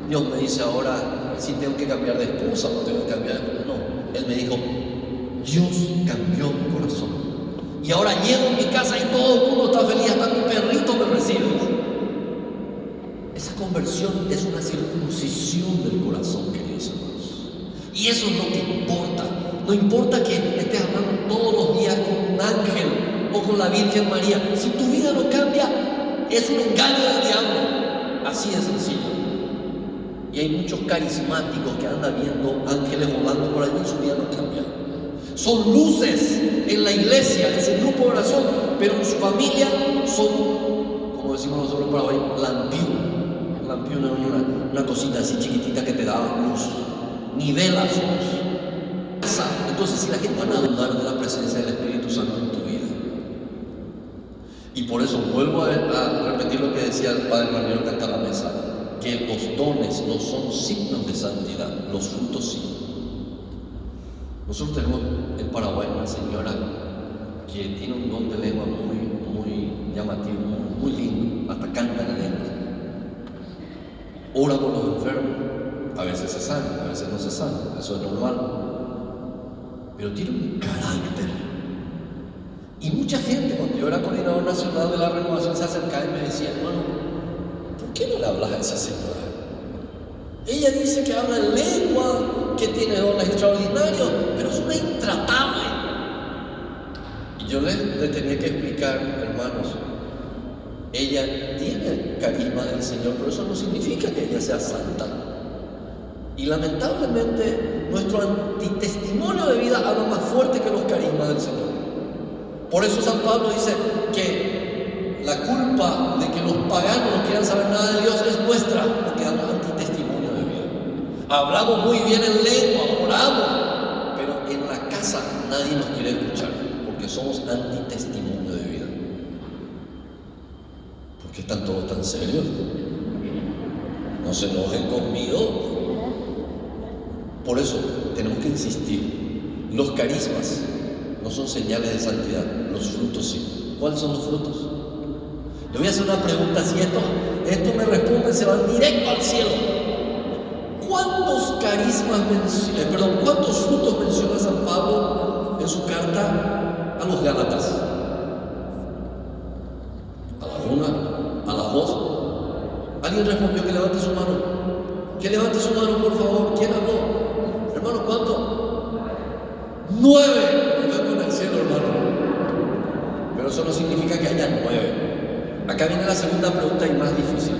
Dios me dice ahora si tengo que cambiar de esposa o no tengo que cambiar de esposa. No, Él me dijo: Dios cambió mi corazón. Y ahora llego a mi casa y todo el mundo está feliz, hasta mi perrito me recibe. Esa conversión es una circuncisión del corazón, queridos hermanos. Y eso es lo que importa. No importa que estés hablando todos los días con un ángel o con la Virgen María. Si tu vida no cambia, es un engaño del diablo. Así de sencillo. Y hay muchos carismáticos que andan viendo ángeles volando por allí y su vida no cambia. Son luces en la iglesia, en su grupo de oración, pero en su familia son, como decimos nosotros en Paraguay, lampión. Lampión es una cosita así chiquitita que te da luz. Ni velas somos. Entonces, si la gente va a dudar de la presencia del Espíritu Santo en tu vida. Y por eso vuelvo a repetir lo que decía el Padre Manuel Canta la Mesa, que los dones no son signos de santidad, los frutos sí. Nosotros tenemos en Paraguay una señora que tiene un don de lengua muy llamativo, muy lindo, hasta canta en lengua. Ora por los enfermos, a veces se sana, a veces no se sana, eso es normal. Pero tiene un carácter. Y mucha gente, cuando yo era coordinador nacional de la renovación, se acercaba y me decía, hermano, ¿por qué no le hablas a esa señora? Ella dice que habla en lengua, que tiene dones extraordinarios, pero es una intratable. Y yo le tenía que explicar, hermanos, ella tiene carisma del Señor, pero eso no significa que ella sea santa. Y lamentablemente nuestro antitestimonio de vida habla más fuerte que los carismas del Señor. Por eso San Pablo dice que la culpa de que los paganos no quieran saber nada de Dios es nuestra, porque damos antitestimonio de vida. Hablamos muy bien en lengua, oramos, pero en la casa nadie nos quiere escuchar, porque somos antitestimonio de vida. ¿Por qué están todos tan serios? No se enojen conmigo. Por eso tenemos que insistir. Los carismas no son señales de santidad, los frutos sí. ¿Cuáles son los frutos? Le voy a hacer una pregunta, si esto me responde, se van directo al cielo. ¿Cuántos cuántos frutos menciona San Pablo en su carta a los Gálatas? ¿A la una? ¿A las dos? ¿Alguien respondió que levante su mano? Que levante su mano, por favor. ¿Quién habló? Hermano, ¿cuánto? 9. Me veo con el cielo, hermano. Pero eso no significa que haya 9. Acá viene la segunda pregunta y más difícil.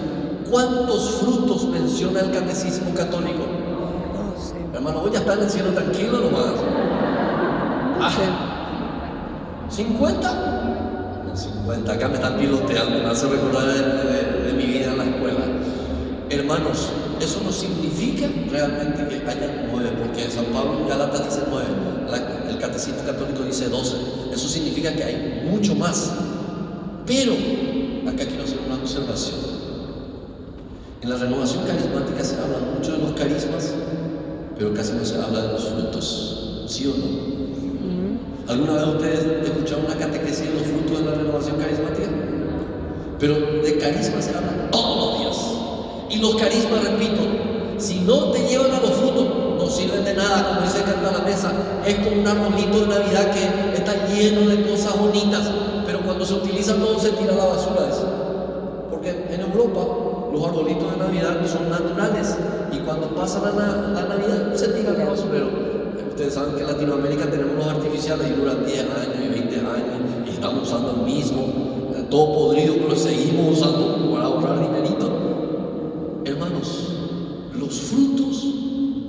¿Cuántos frutos menciona el catecismo católico? 12. Hermano, voy a estar en el cielo tranquilo nomás. 50. 50. Acá me están piloteando, me hace recordar de mi vida en la escuela. Hermanos, eso no significa realmente que haya 9, porque San Pablo en Gálatas dice 9, el catecismo católico dice 12. Eso significa que hay mucho más. Pero acá quiero hacer una observación. En la renovación carismática se habla mucho de los carismas, pero casi no se habla de los frutos. ¿Sí o no? ¿Alguna vez ustedes escucharon una catequesis de los frutos de la renovación carismática? Pero de carisma se habla todos los días. Y los carismas, repito, si no te llevan a los frutos, no sirven de nada, como dice Canta la Mesa. Es como un arbolito de Navidad que está lleno de cosas bonitas, pero cuando se utiliza todo se tira a la basura. Porque en Europa los arbolitos de Navidad son naturales y cuando pasa la Navidad se tiran a la basura. Ustedes saben que en Latinoamérica tenemos los artificiales y duran 10 años y 20 años y estamos usando el mismo, todo podrido, pero seguimos usando para ahorrar dinerito. Hermanos, los frutos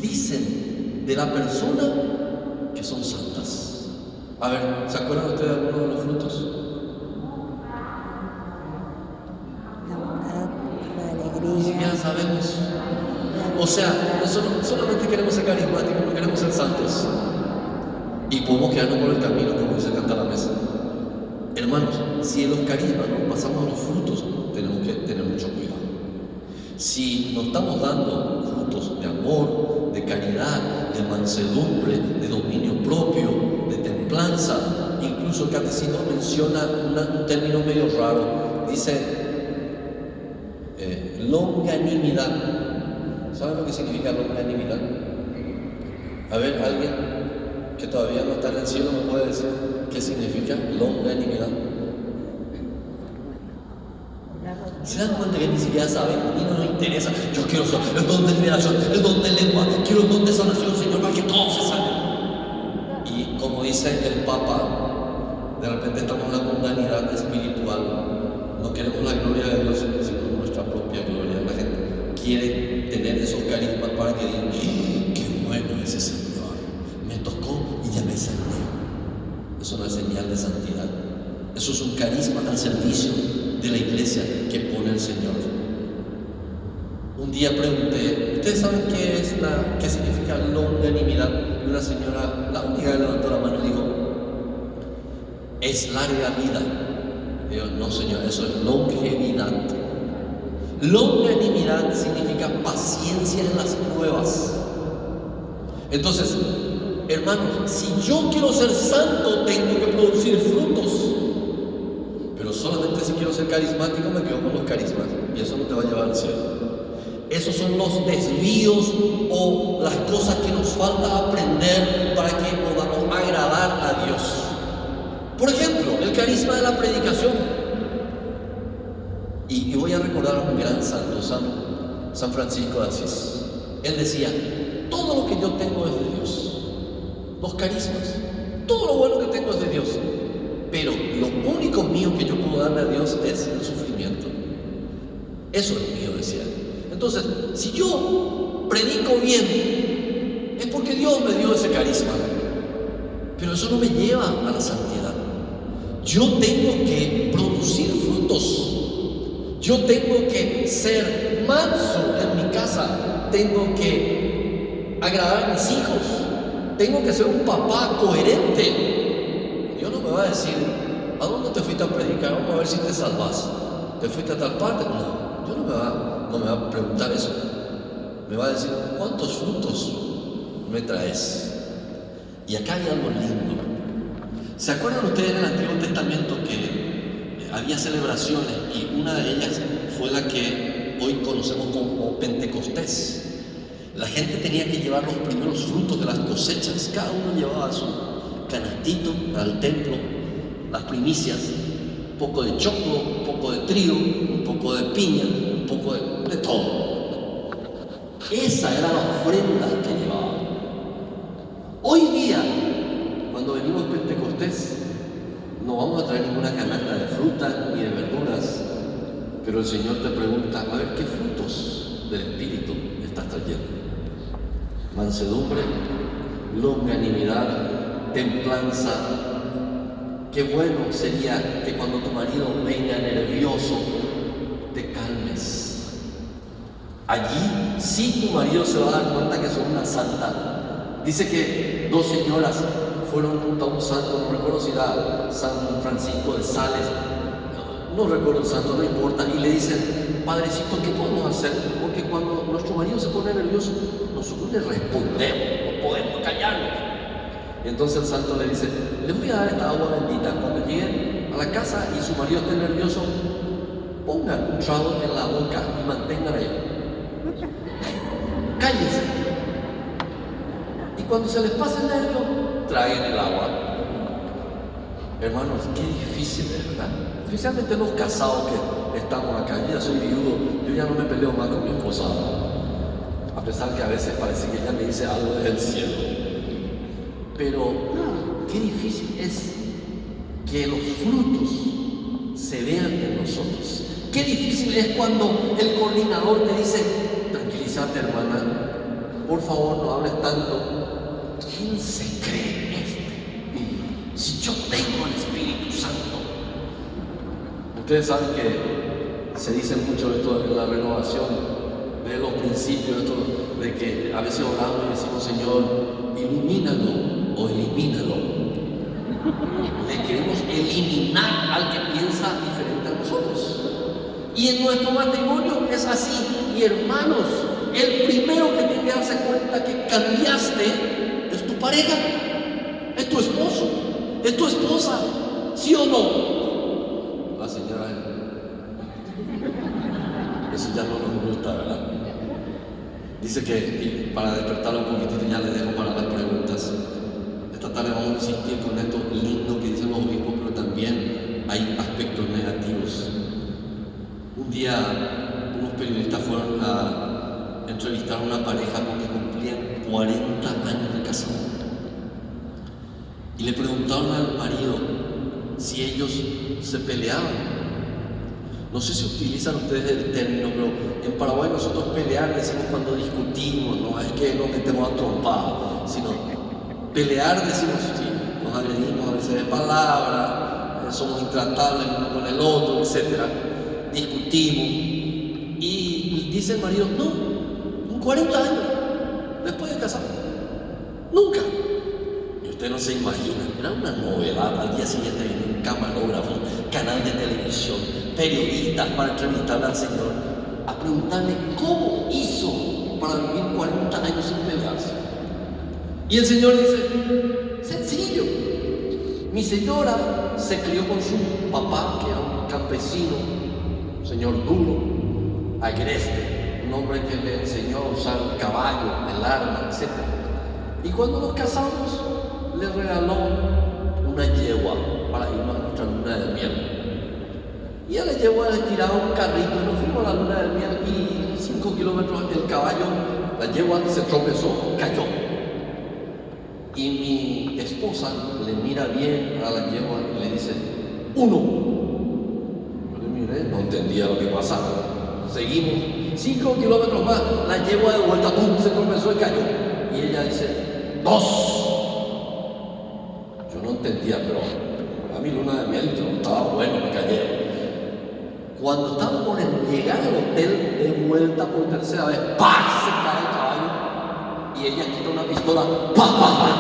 dicen de la persona que son santas. A ver, ¿se acuerdan ustedes de alguno de los frutos? La bondad, la Ni alegría. siquiera sabemos. O sea, nosotros solamente queremos ser carismáticos, no queremos ser santos. Y podemos quedarnos por el camino, como dice Canta la Mesa. Hermanos, si en los carismas no pasamos a los frutos, tenemos que tener mucho cuidado. Si nos estamos dando frutos de amor, de caridad, de mansedumbre, de dominio propio, de templanza, incluso el catecismo menciona un término medio raro, dice longanimidad. ¿Saben lo que significa longanimidad? A ver, alguien que todavía no está en el cielo me puede decir qué significa longanimidad. ¿Se dan cuenta que ni siquiera saben y no nos interesa? Yo quiero el don de liberación, el don de lengua, quiero el don de sanación, Señor, para que todos se sanen. Y como dice el Papa, de repente estamos en la mundanidad espiritual, no queremos la gloria de Dios, sino nuestra propia gloria. La gente quiere tener esos carismas para que digan, ¡qué bueno ese Señor! Me tocó y ya me sané. Eso no es señal de santidad. Eso es un carisma al servicio de la iglesia que pone el Señor. Un día pregunté, ¿ustedes saben qué significa longanimidad? Y una señora, la única que levantó la mano, dijo, es larga vida. Y yo, no señor, eso es longevidad. Longanimidad significa paciencia en las pruebas. Entonces, hermanos, si yo quiero ser santo, tengo que producir frutos. Pero solamente si quiero ser carismático, me quedo con los carismas. Y eso no te va a llevar al cielo. Esos son los desvíos o las cosas que nos falta aprender para que podamos agradar a Dios. Por ejemplo, el carisma de la predicación. Y voy a recordar a un gran santo, San Francisco de Asís. Él decía, todo lo que yo tengo es de Dios. Los carismas, todo lo bueno que tengo es de Dios. Pero lo único mío que yo puedo darle a Dios es el sufrimiento. Eso es mío, decía. Entonces, si yo predico bien, es porque Dios me dio ese carisma. Pero eso no me lleva a la santidad. Yo tengo que producir frutos. Yo tengo que ser manso en mi casa. Tengo que agradar a mis hijos. Tengo que ser un papá coherente. Dios no me va a decir, ¿a dónde te fuiste a predicar? Vamos a ver si te salvas. ¿Te fuiste a tal parte? No, Dios no me va a preguntar eso. Me va a decir, ¿cuántos frutos me traes? Y acá hay algo lindo. ¿Se acuerdan ustedes en el Antiguo Testamento que había celebraciones y una de ellas fue la que hoy conocemos como Pentecostés? La gente tenía que llevar los primeros frutos de las cosechas. Cada uno llevaba su canastito al templo, las primicias, un poco de choclo, un poco de trigo, un poco de piña, un poco de todo. Esa era la ofrenda que llevaba. Hoy día, cuando venimos a Pentecostés, no vamos a traer ninguna canasta de fruta ni de verduras, pero el Señor te pregunta, a ver, ¿qué frutos del Espíritu estás trayendo? Mansedumbre, longanimidad, templanza. Qué bueno sería que cuando tu marido venga nervioso, te calmes. Allí sí tu marido se va a dar cuenta que sos una santa. Dice que dos señoras fueron junto a un santo, no recuerdo si era San Francisco de Sales, no recuerdo el santo, no importa, y le dicen, padrecito, ¿qué podemos hacer? Porque cuando nuestro marido se pone nervioso, nosotros le respondemos, no podemos callarnos. Y entonces el santo le dice, les voy a dar esta agua bendita. Cuando lleguen a la casa y su marido esté nervioso, pongan un trago en la boca y mantengan ahí. Cállense. Y cuando se les pase el nervio, traigan el agua. Hermanos, qué difícil es, ¿verdad? Especialmente los casados que estamos acá. Yo ya soy viudo, yo ya no me peleo más con mi esposa. A pesar que a veces parece que ella me dice algo desde el cielo. Pero qué difícil es que los frutos se vean en nosotros. Qué difícil es cuando el coordinador te dice, tranquilízate hermana, por favor no hables tanto. ¿Quién se cree este? Si yo tengo el Espíritu Santo. Ustedes saben que se dice mucho esto en la renovación de los principios, esto de que a veces oramos y decimos, Señor, ilumínalo o elimínalo. Le queremos eliminar al que piensa diferente a nosotros. Y en nuestro matrimonio es así. Y hermanos, el primero que tiene que darse cuenta que cambiaste es tu pareja, es tu esposo, es tu esposa, ¿sí o no? La señora, eso ya no nos gusta, ¿verdad? Dice que para despertarlo un poquitito ya le dejo para las preguntas. Esta tarde vamos a insistir con esto lindo que dicen los obispos, pero también hay aspectos negativos. Un día unos periodistas fueron a entrevistar a una pareja porque cumplían 40 años de casado. Y le preguntaron al marido si ellos se peleaban. No sé si utilizan ustedes el término, pero en Paraguay nosotros pelear decimos cuando discutimos, no es que nos metemos a trompar, sino pelear decimos, sí, nos agredimos a veces de palabras, somos intratables uno con el otro, etc. discutimos. Y dice el marido, no, en 40 años, después de casar, nunca. Y usted no se imagina, era una novedad. Al día siguiente viene un camarógrafo, canal de televisión, periodistas para entrevistarle al Señor, a preguntarle cómo hizo para vivir 40 años sin pelearse. Y el Señor dice, sencillo. Mi señora se crió con su papá, que era un campesino, un señor duro, agreste, un hombre que le enseñó a usar el caballo, el arma, etc. Y cuando nos casamos, le regaló una yegua para irnos a nuestra luna de miel. Y a la yegua le tiraba un carrito y nos fuimos a la luna de miel y 5 kilómetros el caballo, la yegua se tropezó, cayó. Y mi esposa le mira bien a la yegua y le dice, 1. Yo le miré, no entendía lo que pasaba. Seguimos, 5 kilómetros más, la yegua de vuelta, ¡pum!, se tropezó y cayó. Y ella dice, 2. Yo no entendía, pero a mi luna de miel yo estaba bueno, me cayeron. Cuando estaba por llegar al hotel, de vuelta por tercera vez, ¡pah!, se cae el caballo. Y ella quita una pistola, ¡pah, pah, pah!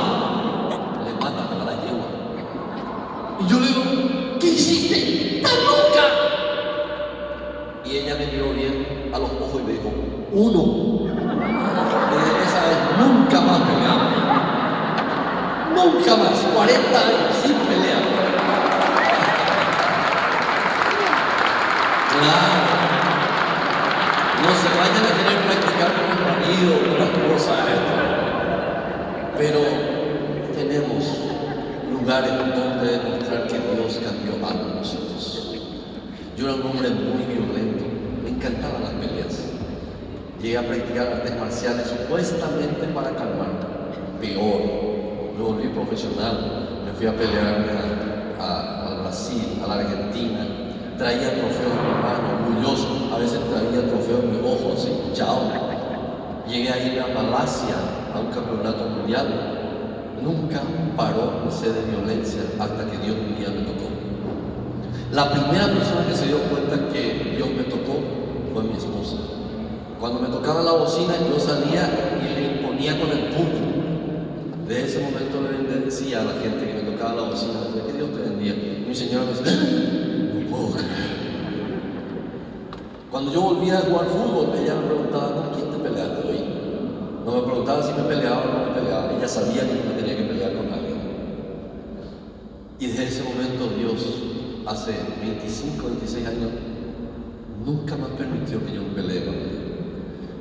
Le mata a la yegua. Y yo le digo, ¿qué hiciste? ¡Estás loca! Y ella me miró bien a los ojos y me dijo, 1. Desde esa vez nunca más peleamos. Nunca más, 40 años sin pelear. Claro. No se vayan a querer practicar con el marido o con la esposa esto. Pero tenemos lugares donde demostrar que Dios cambió algo en nosotros. Yo era un hombre muy violento, me encantaban las peleas. Llegué a practicar artes marciales supuestamente para calmarme. Peor, me volví profesional, me fui a pelearme al Brasil, a la Argentina. Traía trofeos en mi mano, orgulloso, a veces traía trofeos en mi ojo, así, chao. Llegué a ir a Malasia a un campeonato mundial. Nunca paró mi sed de violencia hasta que Dios un día me tocó. La primera persona que se dio cuenta que Dios me tocó fue mi esposa. Cuando me tocaba la bocina, yo salía y le imponía con el puño. De ese momento le bendecía a la gente que me tocaba la bocina, que Dios te bendiga. Y mi señora me decía, cuando yo volvía a jugar fútbol, ella me preguntaba, ¿con quién te peleaste hoy? No me preguntaba si me peleaba o no me peleaba. Ella sabía que yo me tenía que pelear con alguien. Y desde ese momento Dios, hace 25, 26 años, nunca me permitió que yo me pelee con ella.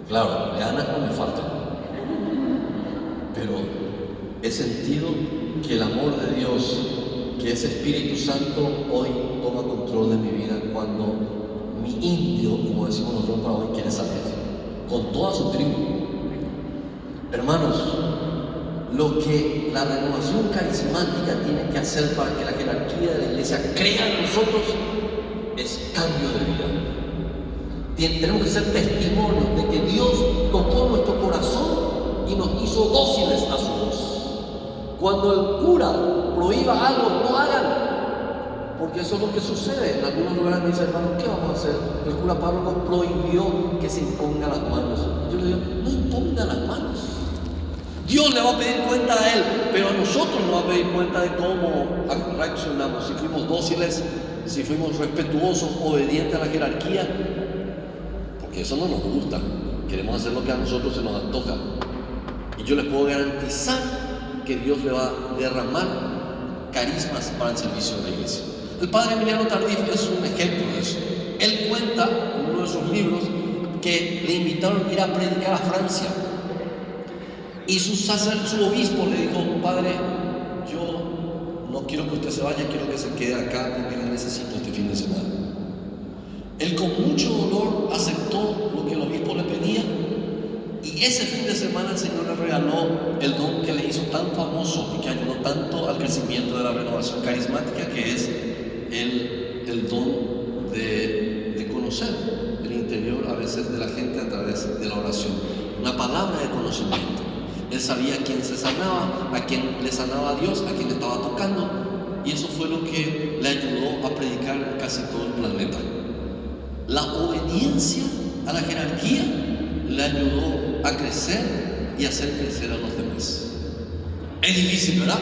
Claro, ganas no me faltan. Pero he sentido que el amor de Dios, que ese Espíritu Santo hoy toma control de mi vida cuando mi indio, como decimos nosotros para hoy, quiere salir con toda su tribu. Hermanos, lo que la renovación carismática tiene que hacer para que la jerarquía de la iglesia crea en nosotros es cambio de vida. Tenemos que ser testimonios de que Dios tocó nuestro corazón y nos hizo dóciles a su voz. Cuando el cura prohíba algo, no hagan, porque eso es lo que sucede. En algunos lugares me dicen, hermano, ¿qué vamos a hacer? El cura Pablo nos prohibió que se impongan las manos. Yo le digo, no impongan las manos. Dios le va a pedir cuenta a él, pero a nosotros nos va a pedir cuenta de cómo reaccionamos, si fuimos dóciles, si fuimos respetuosos, obedientes a la jerarquía, porque eso no nos gusta. Queremos hacer lo que a nosotros se nos antoja. Y yo les puedo garantizar que Dios le va a derramar carismas para el servicio de la iglesia. El padre Emiliano Tardif es un ejemplo de eso. Él cuenta en uno de sus libros que le invitaron a ir a predicar a Francia. Y su obispo le dijo, padre, yo no quiero que usted se vaya, quiero que se quede acá porque le necesito este fin de semana. Él con mucho dolor aceptó lo que el obispo le pedía. Y ese fin de semana el Señor le regaló el don que le hizo tan famoso y que ayudó tanto al crecimiento de la renovación carismática, que es el don de conocer el interior a veces de la gente a través de la oración. Una palabra de conocimiento. Él sabía a quién se sanaba, a quién le sanaba a Dios, a quién le estaba tocando. Y eso fue lo que le ayudó a predicar en casi todo el planeta. La obediencia a la jerarquía le ayudó a crecer y a hacer crecer a los demás. Es difícil, ¿verdad?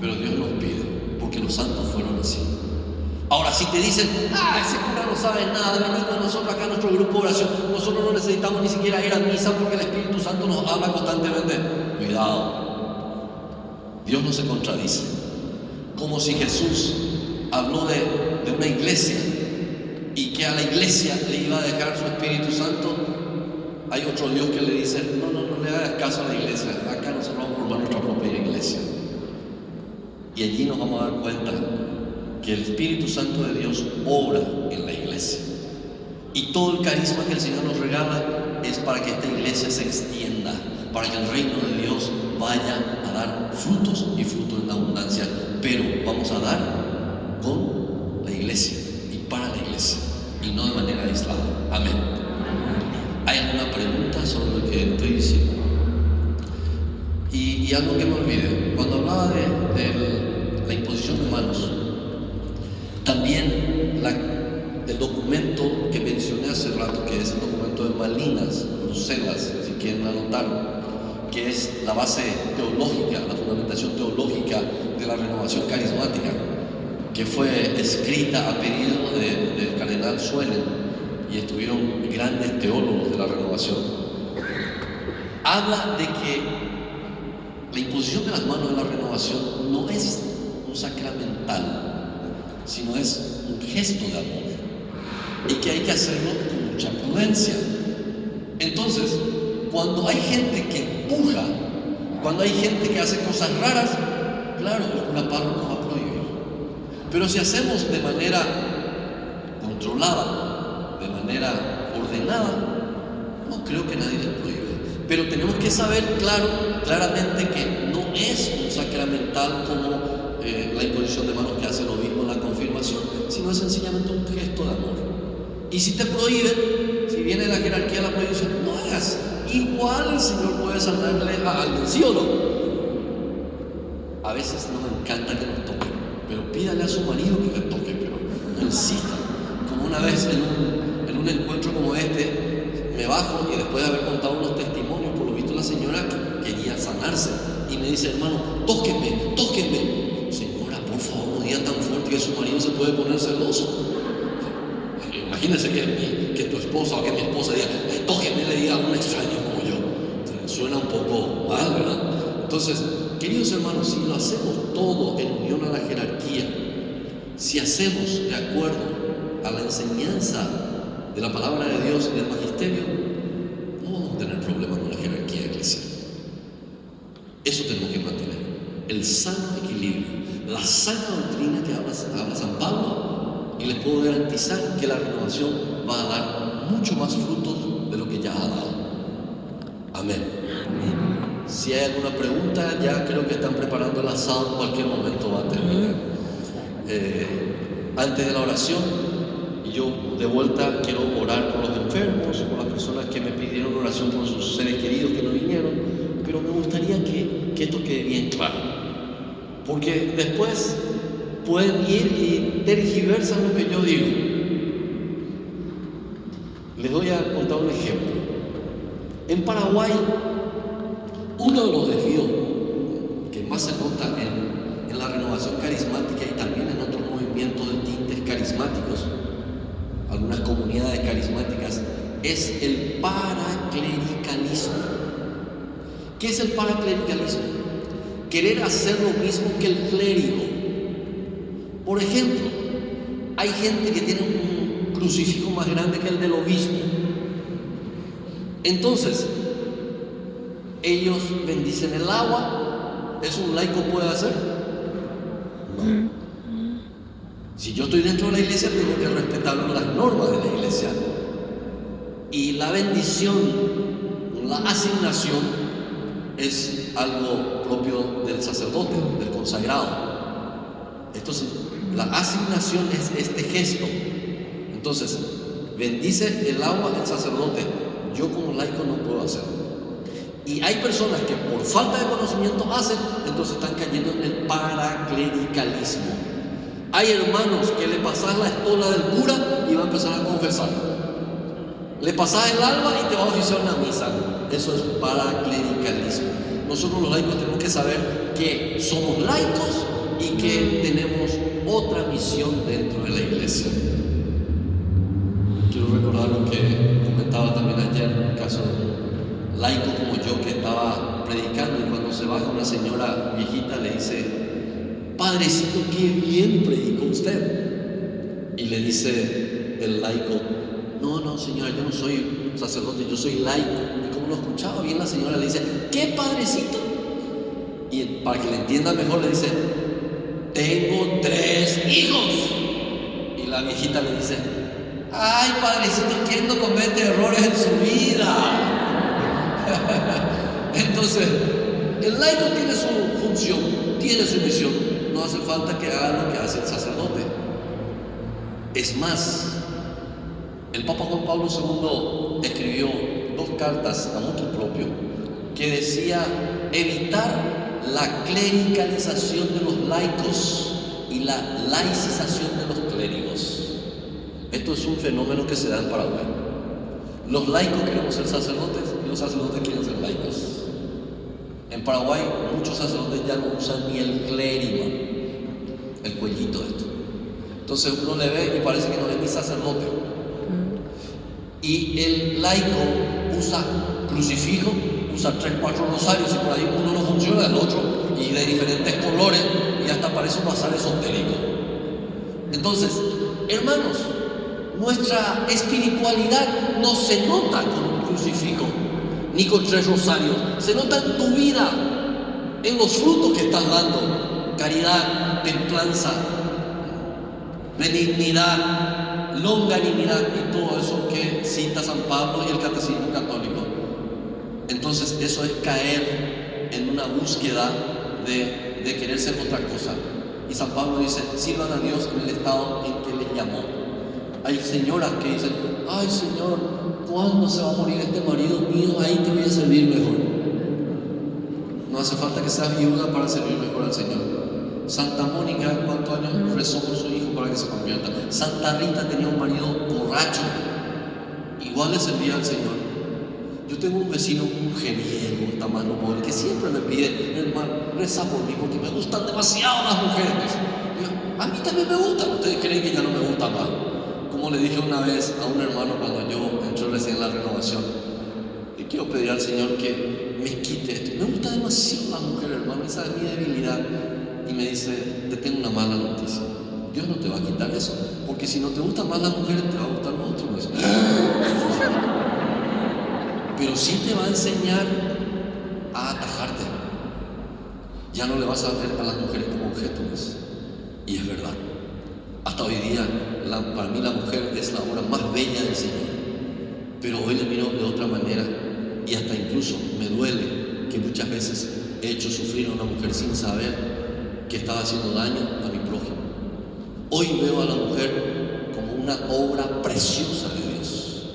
Pero Dios nos pide, porque los santos fueron así. Ahora, si te dicen, ese cura no sabe nada, vení con nosotros acá a nuestro grupo de oración, nosotros no necesitamos ni siquiera ir a misa porque el Espíritu Santo nos habla constantemente. Cuidado, Dios no se contradice. Como si Jesús habló de una iglesia y que a la iglesia le iba a dejar su Espíritu Santo, hay otro Dios que le dice, no le hagas caso a la iglesia, acá nosotros vamos a formar nuestra propia iglesia. Y allí nos vamos a dar cuenta que el Espíritu Santo de Dios obra en la iglesia. Y todo el carisma que el Señor nos regala es para que esta iglesia se extienda, para que el reino de Dios vaya a dar frutos y frutos en abundancia. Pero vamos a dar con la iglesia y para la iglesia, y no de manera aislada. Amén. ¿Hay alguna pregunta sobre lo que estoy diciendo? Y algo que me olvidé, cuando hablaba de la imposición de manos, también el documento que mencioné hace rato, que es el documento de Malinas, Bruselas, si quieren anotarlo, que es la base teológica, la fundamentación teológica de la renovación carismática, que fue escrita a pedido del cardenal Suenen, y estuvieron grandes teólogos de la renovación. Habla de que la imposición de las manos de la renovación no es un sacramental, sino es un gesto de amor, y que hay que hacerlo con mucha prudencia. Entonces, cuando hay gente que empuja, cuando hay gente que hace cosas raras, claro, la palabra nos va a prohibir. Pero si hacemos de manera controlada, de manera ordenada, no creo que nadie le prohíbe. Pero tenemos que saber claramente que no es un sacramental como la imposición de manos que hace el obispo en la confirmación, sino es sencillamente un gesto de amor. Y si te prohíben, si viene la jerarquía de la prohibición, no hagas. Igual el Señor puede sanarle a alguien, ¿sí o no? A veces no me encanta que nos toquen, pero pídale a su marido que le toque, pero no insista. Como una vez en un encuentro como este, me bajo y después de haber contado unos testimonios, por lo visto la señora quería sanarse y me dice, hermano, tóquenme. Señora, por favor, no diga tan fuerte que su marido se puede poner celoso. Imagínense que tu esposa o que mi esposa diga, tóquenme, le diga a un extraño como yo. Suena un poco mal, ¿verdad? Entonces, queridos hermanos, si lo hacemos todo en unión a la jerarquía, si hacemos de acuerdo a la enseñanza de la palabra de Dios y del magisterio, no vamos a tener problemas con la jerarquía eclesial. Eso tenemos que mantener, el sano equilibrio, la sana doctrina que habla San Pablo, y les puedo garantizar que la renovación va a dar mucho más frutos de lo que ya ha dado. Amén. Si hay alguna pregunta, ya creo que están preparando el asado, en cualquier momento va a terminar. Antes de la oración, yo de vuelta quiero orar por los enfermos, por las personas que me pidieron oración por sus seres queridos que no vinieron, pero me gustaría que esto quede bien claro, porque después pueden ir y tergiversan lo que yo digo. Les voy a contar un ejemplo. En Paraguay, uno de los desvíos que más se nota en la renovación carismática y también en otros movimientos de tintes carismáticos, algunas comunidades carismáticas, es el paraclericalismo. ¿Qué es el paraclericalismo? Querer hacer lo mismo que el clérigo. Por ejemplo, hay gente que tiene un crucifijo más grande que el del obispo. Entonces, ellos bendicen el agua. ¿Eso un laico puede hacer? No. Si yo estoy dentro de la iglesia, tengo que respetar las normas de la iglesia. Y la bendición, la asignación, es algo propio del sacerdote, del consagrado. Entonces, la asignación es este gesto. Entonces, bendice el agua el sacerdote. Yo como laico no puedo hacerlo. Y hay personas que por falta de conocimiento hacen, entonces están cayendo en el paraclericalismo. Hay hermanos que le pasás la estola del cura y va a empezar a confesar. Le pasás el alba y te va a oficiar una misa. Eso es paraclericalismo. Nosotros los laicos tenemos que saber que somos laicos y que tenemos otra misión dentro de la iglesia. Quiero recordar lo que comentaba también ayer, en el caso de un laico como yo que estaba predicando, y cuando se baja una señora viejita le dice: Padrecito, qué bien predicó usted. Y le dice el laico: no señora, yo no soy sacerdote, yo soy laico. Y como lo escuchaba bien la señora, le dice: ¿qué padrecito? Y para que le entienda mejor le dice: tengo 3 hijos. Y la viejita le dice: ay, padrecito, ¿quién no comete errores en su vida? Entonces, el laico tiene su función, tiene su misión. No hace falta que haga lo que hace el sacerdote. Es más, el Papa Juan Pablo II escribió 2 cartas a motu propio que decía evitar la clericalización de los laicos y la laicización de los clérigos. Esto es un fenómeno que se da en Paraguay. Los laicos queremos ser sacerdotes y los sacerdotes quieren ser laicos. En Paraguay muchos sacerdotes ya no usan ni el clérigo, el cuellito esto. Entonces uno le ve y parece que no es ni sacerdote. Y el laico usa crucifijo, usa 3, 4 rosarios, y por ahí uno no funciona, el otro, y de diferentes colores, y hasta parece un bazar esotérico. Entonces, hermanos, nuestra espiritualidad no se nota con un crucifijo ni con 3 rosarios, se nota en tu vida, en los frutos que estás dando: caridad, templanza, benignidad, longanimidad y todo eso que cita San Pablo y el Catecismo Católico. Entonces eso es caer en una búsqueda de querer ser otra cosa. Y San Pablo dice: sirvan a Dios en el estado en que les llamó. Hay señoras que dicen: ay Señor, ¿cuándo se va a morir este marido mío? Ahí te voy a servir mejor. No hace falta que seas viuda para servir mejor al Señor. Santa Mónica, ¿cuántos años rezó por su hijo para que se convierta? Santa Rita tenía un marido borracho, igual le servía al Señor. Yo tengo un vecino mujeriego, está más no pobre, que siempre me pide: hermano, reza por mí porque me gustan demasiado las mujeres. Y yo: a mí también me gustan. Ustedes creen que ya no me gusta más. Como le dije una vez a un hermano cuando yo entré recién en la renovación, y quiero pedir al Señor que me quite esto. Me gusta demasiado las mujeres, hermano, esa es mi debilidad. Y me dice: te tengo una mala noticia, Dios no te va a quitar eso, porque si no te gustan más las mujeres, te va a gustar lo otro. Pero sí te va a enseñar a atajarte. Ya no le vas a ver a las mujeres como objetos. Y es verdad. Hasta hoy día, para mí la mujer es la obra más bella del Señor. Pero hoy le miro de otra manera, y hasta incluso me duele que muchas veces he hecho sufrir a una mujer sin saber que estaba haciendo daño a mi prójimo. Hoy veo a la mujer como una obra preciosa de Dios.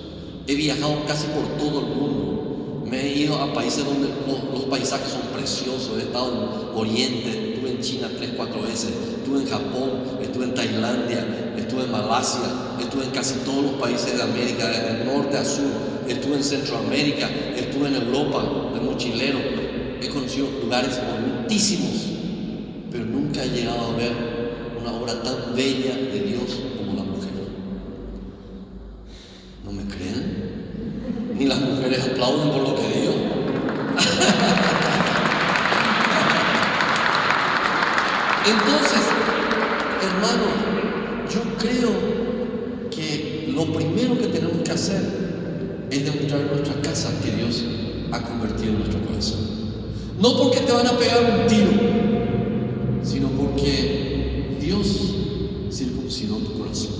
He viajado casi por todo el mundo. Me he ido a países donde los paisajes son preciosos. He estado en Oriente, estuve en China 3, 4 veces, estuve en Japón, estuve en Tailandia, estuve en Malasia, estuve en casi todos los países de América, de norte a sur, estuve en Centroamérica, estuve en Europa, de mochilero. He conocido lugares bonitísimos, pero nunca he llegado a ver una obra tan bella de Dios como la mujer. ¿No me creen? Ni las mujeres aplauden por lo que digo. Entonces, hermanos, yo creo que lo primero que tenemos que hacer es demostrar en nuestra casa que Dios ha convertido en nuestro corazón. No porque te van a pegar un tiro, sino porque Dios circuncidó tu corazón.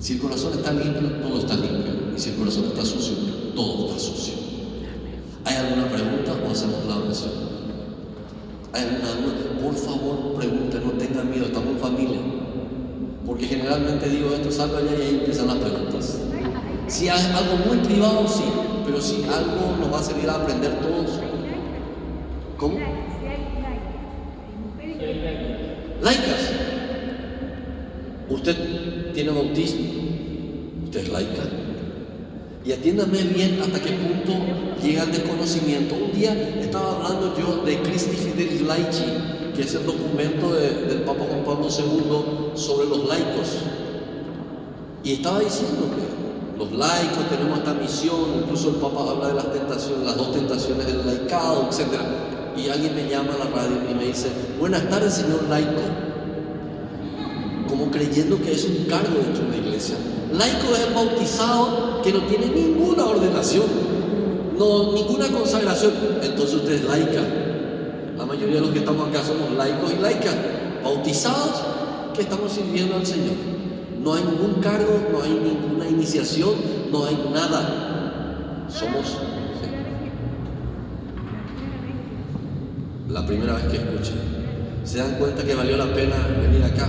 Si el corazón está limpio, todo está limpio. Y si el corazón está sucio, todo está sucio. ¿Hay alguna pregunta o hacemos la oración? ¿Hay alguna duda? Por favor, pregunten, no tengan miedo, estamos en familia. Porque generalmente digo esto, salgo allá y ahí empiezan las preguntas. Si hay algo muy privado, sí, pero si algo nos va a servir a aprender todos. ¿Cómo? Laicas. Usted tiene bautismo, usted es laica. Y atiéndame bien hasta qué punto llega el desconocimiento. Un día estaba hablando yo de Christi Fidelis Laici, que es el documento del Papa Juan Pablo II sobre los laicos. Y estaba diciendo que los laicos tenemos esta misión, incluso el Papa habla de las tentaciones, las dos tentaciones del laicado, etc. Y alguien me llama a la radio y me dice: buenas tardes, señor laico. Como creyendo que es un cargo dentro de la iglesia. Laico es el bautizado que no tiene ninguna ordenación, no, ninguna consagración. Entonces usted es laica. La mayoría de los que estamos acá somos laicos y laicas, bautizados que estamos sirviendo al Señor. No hay ningún cargo, no hay ninguna iniciación, no hay nada. Somos, sí, la primera vez que escuché. ¿Se dan cuenta que valió la pena venir acá?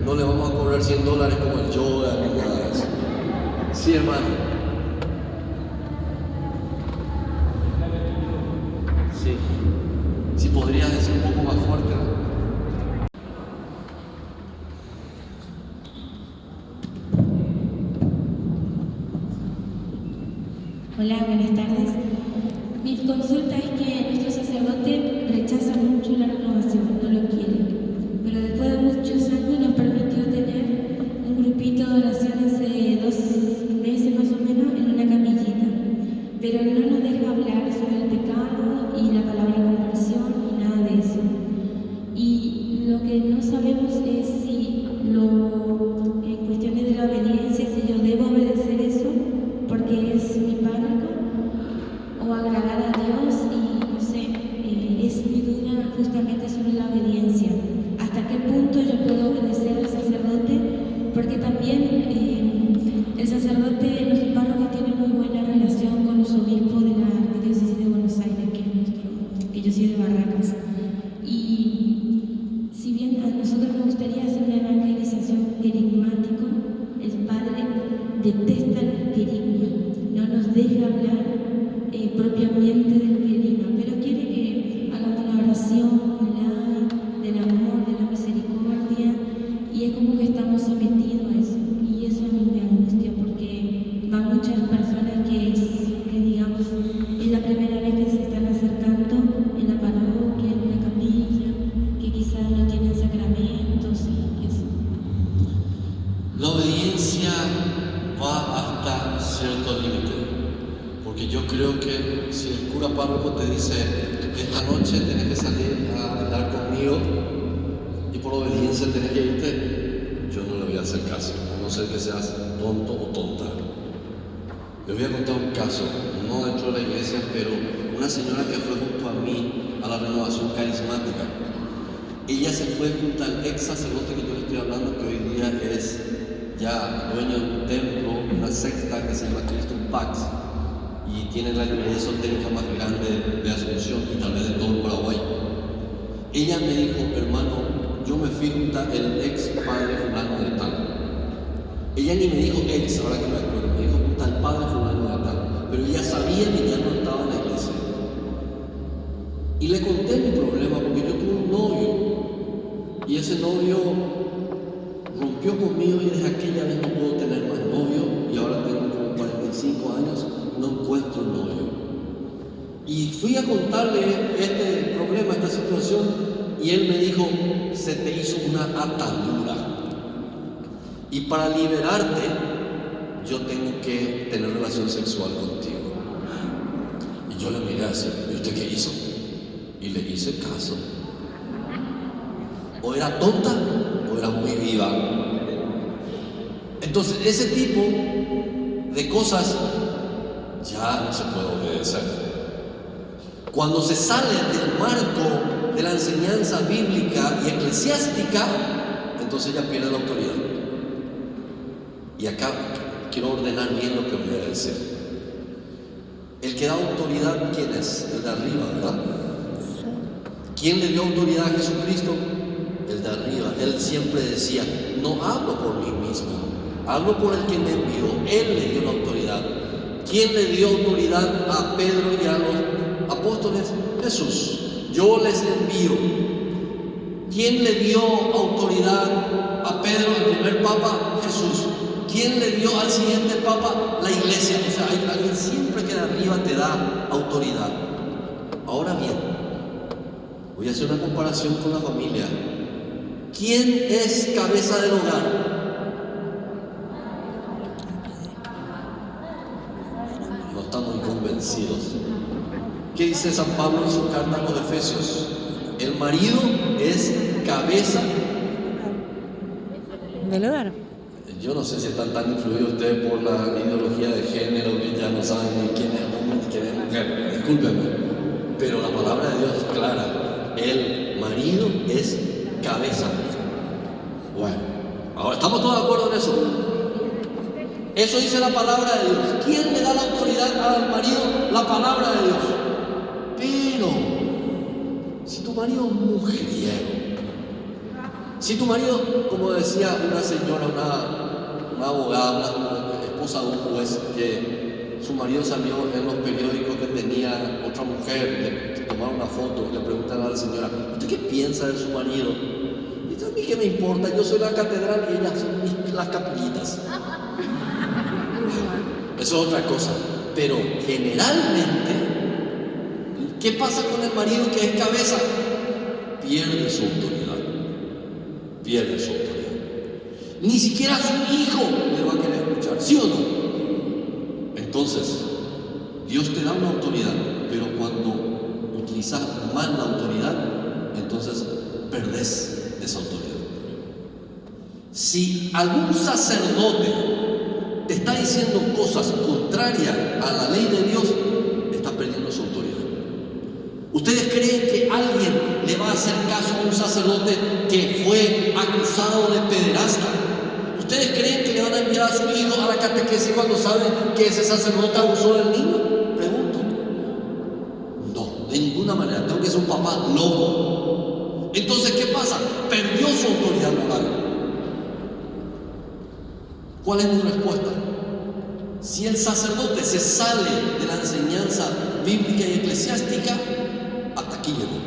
No le vamos a cobrar $100 como el yoga ni nada de eso. Sí, hermano. Sí. Si podrías decir un poco más fuerte, ¿no? Hola, buenas tardes. Mi consulta es que nuestro sacerdote rechaza mucho la renovación, no lo quiere. Pero después de muchos años nos permitió tener un grupito de oración hace 2 meses más o menos en una camillita. Pero no nos deja hablar sobre el pecado y la palabra conversión y nada de eso. Y lo que no sabemos es si en cuestiones de la obediencia, si yo debo obedecer eso porque es mi párroco, o agradar a Dios, y no sé, es mi duda justamente sobre la obediencia. ¿Hasta qué punto yo puedo obedecer al sacerdote? Porque también el sacerdote, nuestro párroco, tiene muy buena relación con los obispos de la Arquidiócesis de Buenos Aires, que yo soy de Barracas. Y si bien a nosotros nos gustaría hacer una evangelización querigmática, el padre detesta el querigma, no nos deja hablar propiamente del querigma, pero quiere que hagamos una oración online del amor, de la misericordia, y es como que estamos sometidos a eso, y eso a mí me angustia porque van muchas personas que digamos es la primera vez que se están acercando en la parroquia, en una capilla, que quizás no tienen sacramentos y eso. La obediencia va hasta cierto límite, porque yo creo que si el cura párroco te dice: esta noche tienes que salir a bailar conmigo y por obediencia tienes que irte, yo no le voy a hacer caso, a no ser que seas tonto o tonta. Les voy a contar un caso, no dentro de la iglesia, pero una señora que fue junto a mí a la renovación carismática. Ella se fue junto al ex sacerdote que yo le estoy hablando, que hoy día es ya dueño de un templo, una secta que se llama Cristo Pax, y tiene la librería esotérica más grande de Asunción y tal vez de todo el Paraguay. Ella me dijo: hermano, yo me fui junto al ex padre fulano de tal. Ella ni me dijo ex, ahora que me acuerdo, me dijo junto al padre fulano de tal, pero ella sabía que ya no estaba en la iglesia. Y le conté mi problema, porque yo tuve un novio, y ese novio rompió conmigo, y desde aquella vez no puedo tener más novio, y ahora tengo como 45 años, no encuentro novio. Y fui a contarle este problema, esta situación, y él me dijo: se te hizo una atadura, y para liberarte yo tengo que tener relación sexual contigo. Y yo le miré así: ¿y usted qué hizo? Y le hice caso. O era tonta o era muy viva. Entonces ese tipo de cosas ya no se puede obedecer. Cuando se sale del marco de la enseñanza bíblica y eclesiástica, entonces ya pierde la autoridad. Y acá quiero ordenar bien lo que voy a decir. El que da autoridad, ¿quién es? El de arriba, ¿verdad? ¿Quién le dio autoridad a Jesucristo? El de arriba. Él siempre decía: no hablo por mí mismo, hablo por el que me envió. Él le dio la autoridad. ¿Quién le dio autoridad a Pedro y a los apóstoles? Jesús. Yo les envío. ¿Quién le dio autoridad a Pedro, el primer papa? Jesús. ¿Quién le dio al siguiente papa? La iglesia. O sea, alguien siempre que de arriba te da autoridad. Ahora bien, voy a hacer una comparación con la familia. ¿Quién es cabeza del hogar? No están muy convencidos. ¿Qué dice San Pablo en su carta a los Efesios? El marido es cabeza del hogar. Yo no sé si están tan influidos ustedes por la ideología de género que ya no saben ni quién es hombre ni quién es mujer. Discúlpenme, pero la palabra de Dios es clara. El marido es cabeza. Bueno, ahora estamos todos de acuerdo en eso. Eso dice la palabra de Dios. ¿Quién le da la autoridad al marido? La palabra de Dios. Pero si tu marido es un mujeriego, si tu marido, como decía una señora, una abogada, una esposa de un juez, que su marido salió en los periódicos que tenía otra mujer, le tomaron una foto y le preguntan a la señora: ¿usted qué piensa de su marido? Y dice: a mí qué me importa, yo soy la catedral y ellas son las capillitas. Eso es otra cosa. Pero generalmente, ¿qué pasa con el marido que es cabeza? Pierde su autoridad. Pierde su autoridad. Ni siquiera su hijo le va a querer escuchar, ¿sí o no? Entonces, Dios te da una autoridad, pero cuando utilizas mal la autoridad, entonces perdés esa autoridad. Si algún sacerdote te está diciendo cosas contrarias a la ley de Dios, está perdiendo su autoridad. ¿Ustedes creen que alguien le va a hacer caso a un sacerdote que fue acusado de pederasta? ¿Ustedes creen que le van a enviar a su hijo a la catequesis cuando saben que ese sacerdote abusó del niño? Pregunto. No, de ninguna manera. Tengo que ser un papá loco. Entonces, ¿qué pasa? Perdió su autoridad moral. ¿Cuál es mi respuesta? Si el sacerdote se sale de la enseñanza bíblica y eclesiástica, hasta aquí llegó.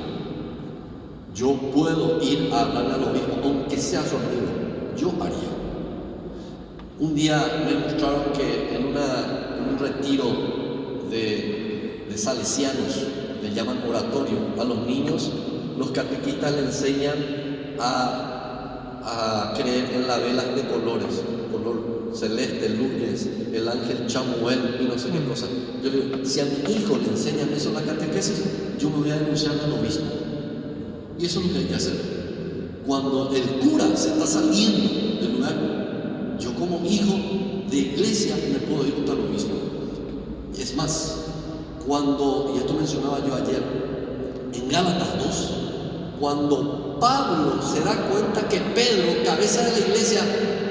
Yo puedo ir a hablarle al obispo, aunque sea su amigo. Yo haría. Un día me mostraron que en un retiro de salesianos, le llaman oratorio, a los niños, los catequistas le enseñan a creer en las velas de colores, color celeste, lunes, el ángel Chamuel y no sé qué cosa. Yo le digo: si a mi hijo le enseñan eso en la catequesis, yo me voy a denunciar al obispo. Y eso es lo que hay que hacer. Cuando el cura se está saliendo del lugar, yo como hijo de iglesia me puedo ir junto al obispo. Es más, cuando, y esto mencionaba yo ayer, en Gálatas 2, cuando Pablo se da cuenta que Pedro, cabeza de la iglesia,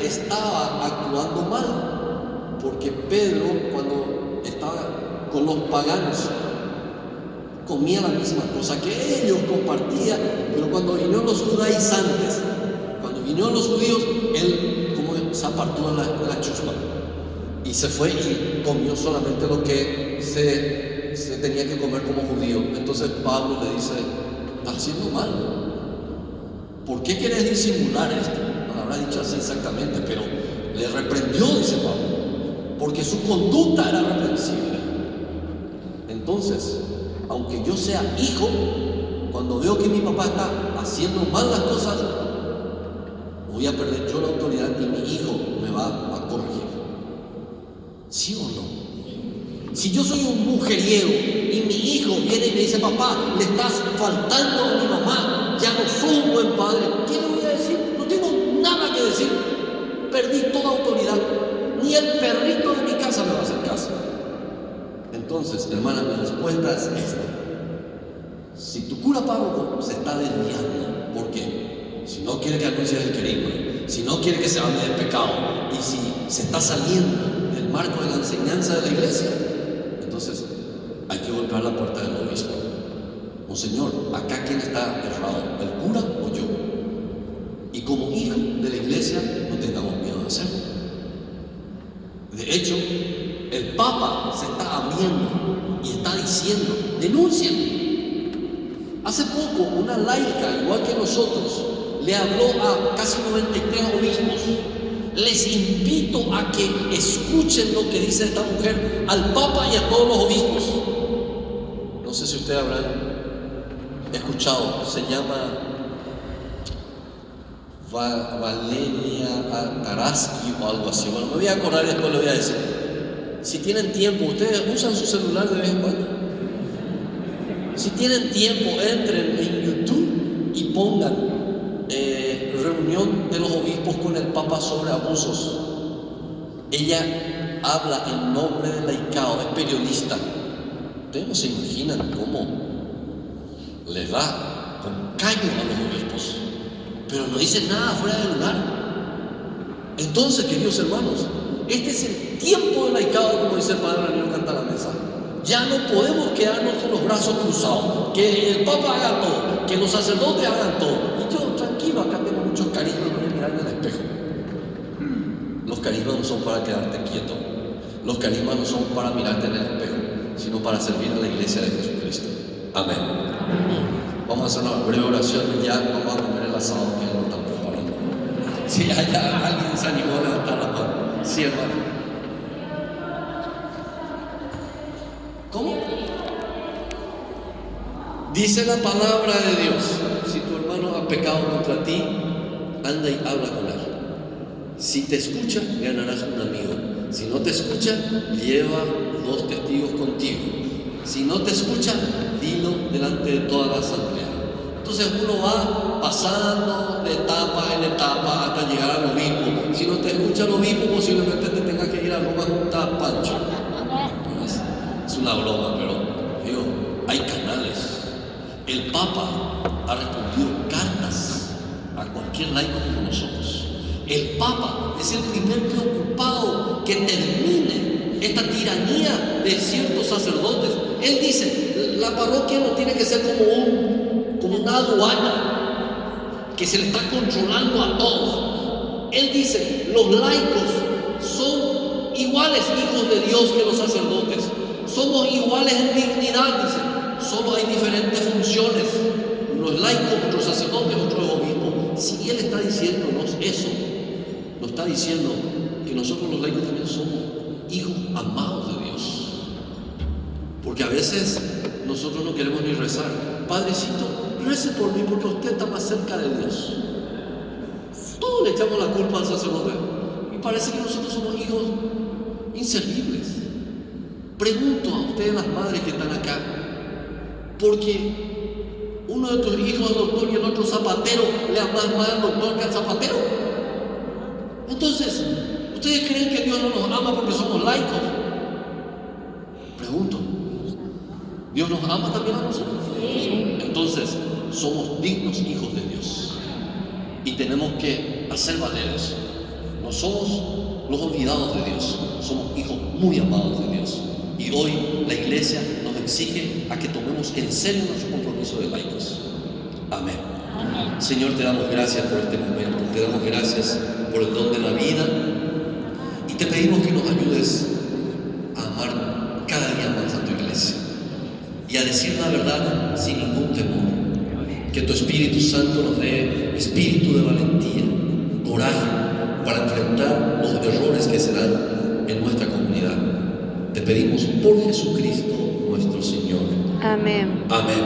estaba actuando mal, porque Pedro, cuando estaba con los paganos, comía la misma cosa que ellos, compartía, pero cuando vinieron los judaizantes, cuando vinieron los judíos, él como se apartó de la chusma y se fue y comió solamente lo que se tenía que comer como judío. Entonces Pablo le dice: estás haciendo mal. ¿Por qué quieres disimular esto? No lo habrá dicho así exactamente, pero le reprendió, dice Pablo, porque su conducta era reprensible. Entonces, aunque yo sea hijo, cuando veo que mi papá está haciendo mal las cosas, voy a perder yo la autoridad y mi hijo me va a corregir. ¿Sí o no? Si yo soy un mujeriego y mi hijo viene y me dice: papá, le estás faltando a mi mamá, ya no soy un buen padre, ¿qué le voy a decir? No tengo nada que decir. Perdí toda autoridad. Ni el perrito de mi casa me va a hacer caso. Entonces, hermana, mi respuesta es esta: si tu cura párroco se está desviando, ¿por qué? Si no quiere que anuncie el querigma, si no quiere que se hable del pecado, y si se está saliendo del marco de la enseñanza de la iglesia, entonces hay que golpear la puerta del obispo. Monseñor, ¿acá quién está errado? ¿El cura o yo? Y como hijo de la iglesia, no tengamos miedo de hacerlo. De hecho, el Papa se está abriendo y está diciendo: denuncien. Hace poco una laica, igual que nosotros, le habló a casi 93 obispos. Les invito a que escuchen lo que dice esta mujer al Papa y a todos los obispos. No sé si ustedes habrán escuchado, se llama Valeria Taraski o algo así. Bueno, me voy a acordar y después lo voy a decir. Si tienen tiempo, ustedes usan su celular de vez en cuando. Si tienen tiempo, entren en YouTube y pongan reunión de los obispos con el Papa sobre abusos. Ella habla en nombre del laicado, es periodista. Ustedes no se imaginan cómo le da con caño a los obispos, pero no dice nada fuera de lugar. Entonces, queridos hermanos, este es el tiempo del laicado, como dice el Padre Ramiro Canta la Mesa. Ya no podemos quedarnos con los brazos cruzados, que el Papa haga todo, que los sacerdotes hagan todo. Y yo, tranquilo, acá tengo muchos carismas, no voy a mirar en el espejo. Los carismas no son para quedarte quieto. Los carismas no son para mirarte en el espejo, sino para servir a la iglesia de Jesucristo. Amén. Vamos a hacer una breve oración y ya vamos a comer el asado que ya lo están preparando. Si allá alguien se animó a levantar la mano. Sí, hermano. ¿Cómo? Dice la palabra de Dios: si tu hermano ha pecado contra ti, anda y habla con él. Si te escucha, ganarás un amigo. Si no te escucha, lleva 2 testigos contigo. Si no te escucha, dilo delante de toda la asamblea. Entonces uno va pasando de etapa en etapa hasta llegar al obispo. Si no te escucha el obispo, posiblemente te tengas que ir a Roma junto a Pancho. Es una broma, pero digo, hay canales. El Papa ha respondido cartas a cualquier laico como nosotros. El Papa es el primer preocupado que termine esta tiranía de ciertos sacerdotes. Él dice, la parroquia no tiene que ser como una aduana que se le está controlando a todos. Él dice, los laicos son iguales hijos de Dios que los sacerdotes. Somos iguales en dignidad, dice. Solo hay diferentes funciones. Unos laicos, otros sacerdotes, otros obispos. Si Él está diciéndonos eso, nos está diciendo que nosotros los laicos también somos hijos amados de Dios. Porque a veces nosotros no queremos ni rezar. Padrecito, rece por mí porque usted está más cerca de Dios. Todos le echamos la culpa al sacerdote. Y parece que nosotros somos hijos inservibles. Pregunto a ustedes, las madres que están acá, porque uno de tus hijos es doctor y el otro zapatero, ¿le amas más al doctor que al zapatero? Entonces, ¿ustedes creen que Dios no nos ama porque somos laicos? Pregunto, ¿Dios nos ama también a nosotros? Entonces, somos dignos hijos de Dios y tenemos que hacer valer eso. No somos los olvidados de Dios, somos hijos muy amados de Dios. Y hoy la iglesia nos exige a que tomemos en serio nuestro compromiso de laicos. Amén. Amén. Señor, te damos gracias por este momento, te damos gracias por el don de la vida y te pedimos que nos ayudes a amar cada día más a tu iglesia y a decir la verdad sin ningún temor. Que tu Espíritu Santo nos dé espíritu de valentía, coraje para enfrentar los errores que se dan en nuestra comunidad. Te pedimos por Jesucristo nuestro Señor. Amén. Amén.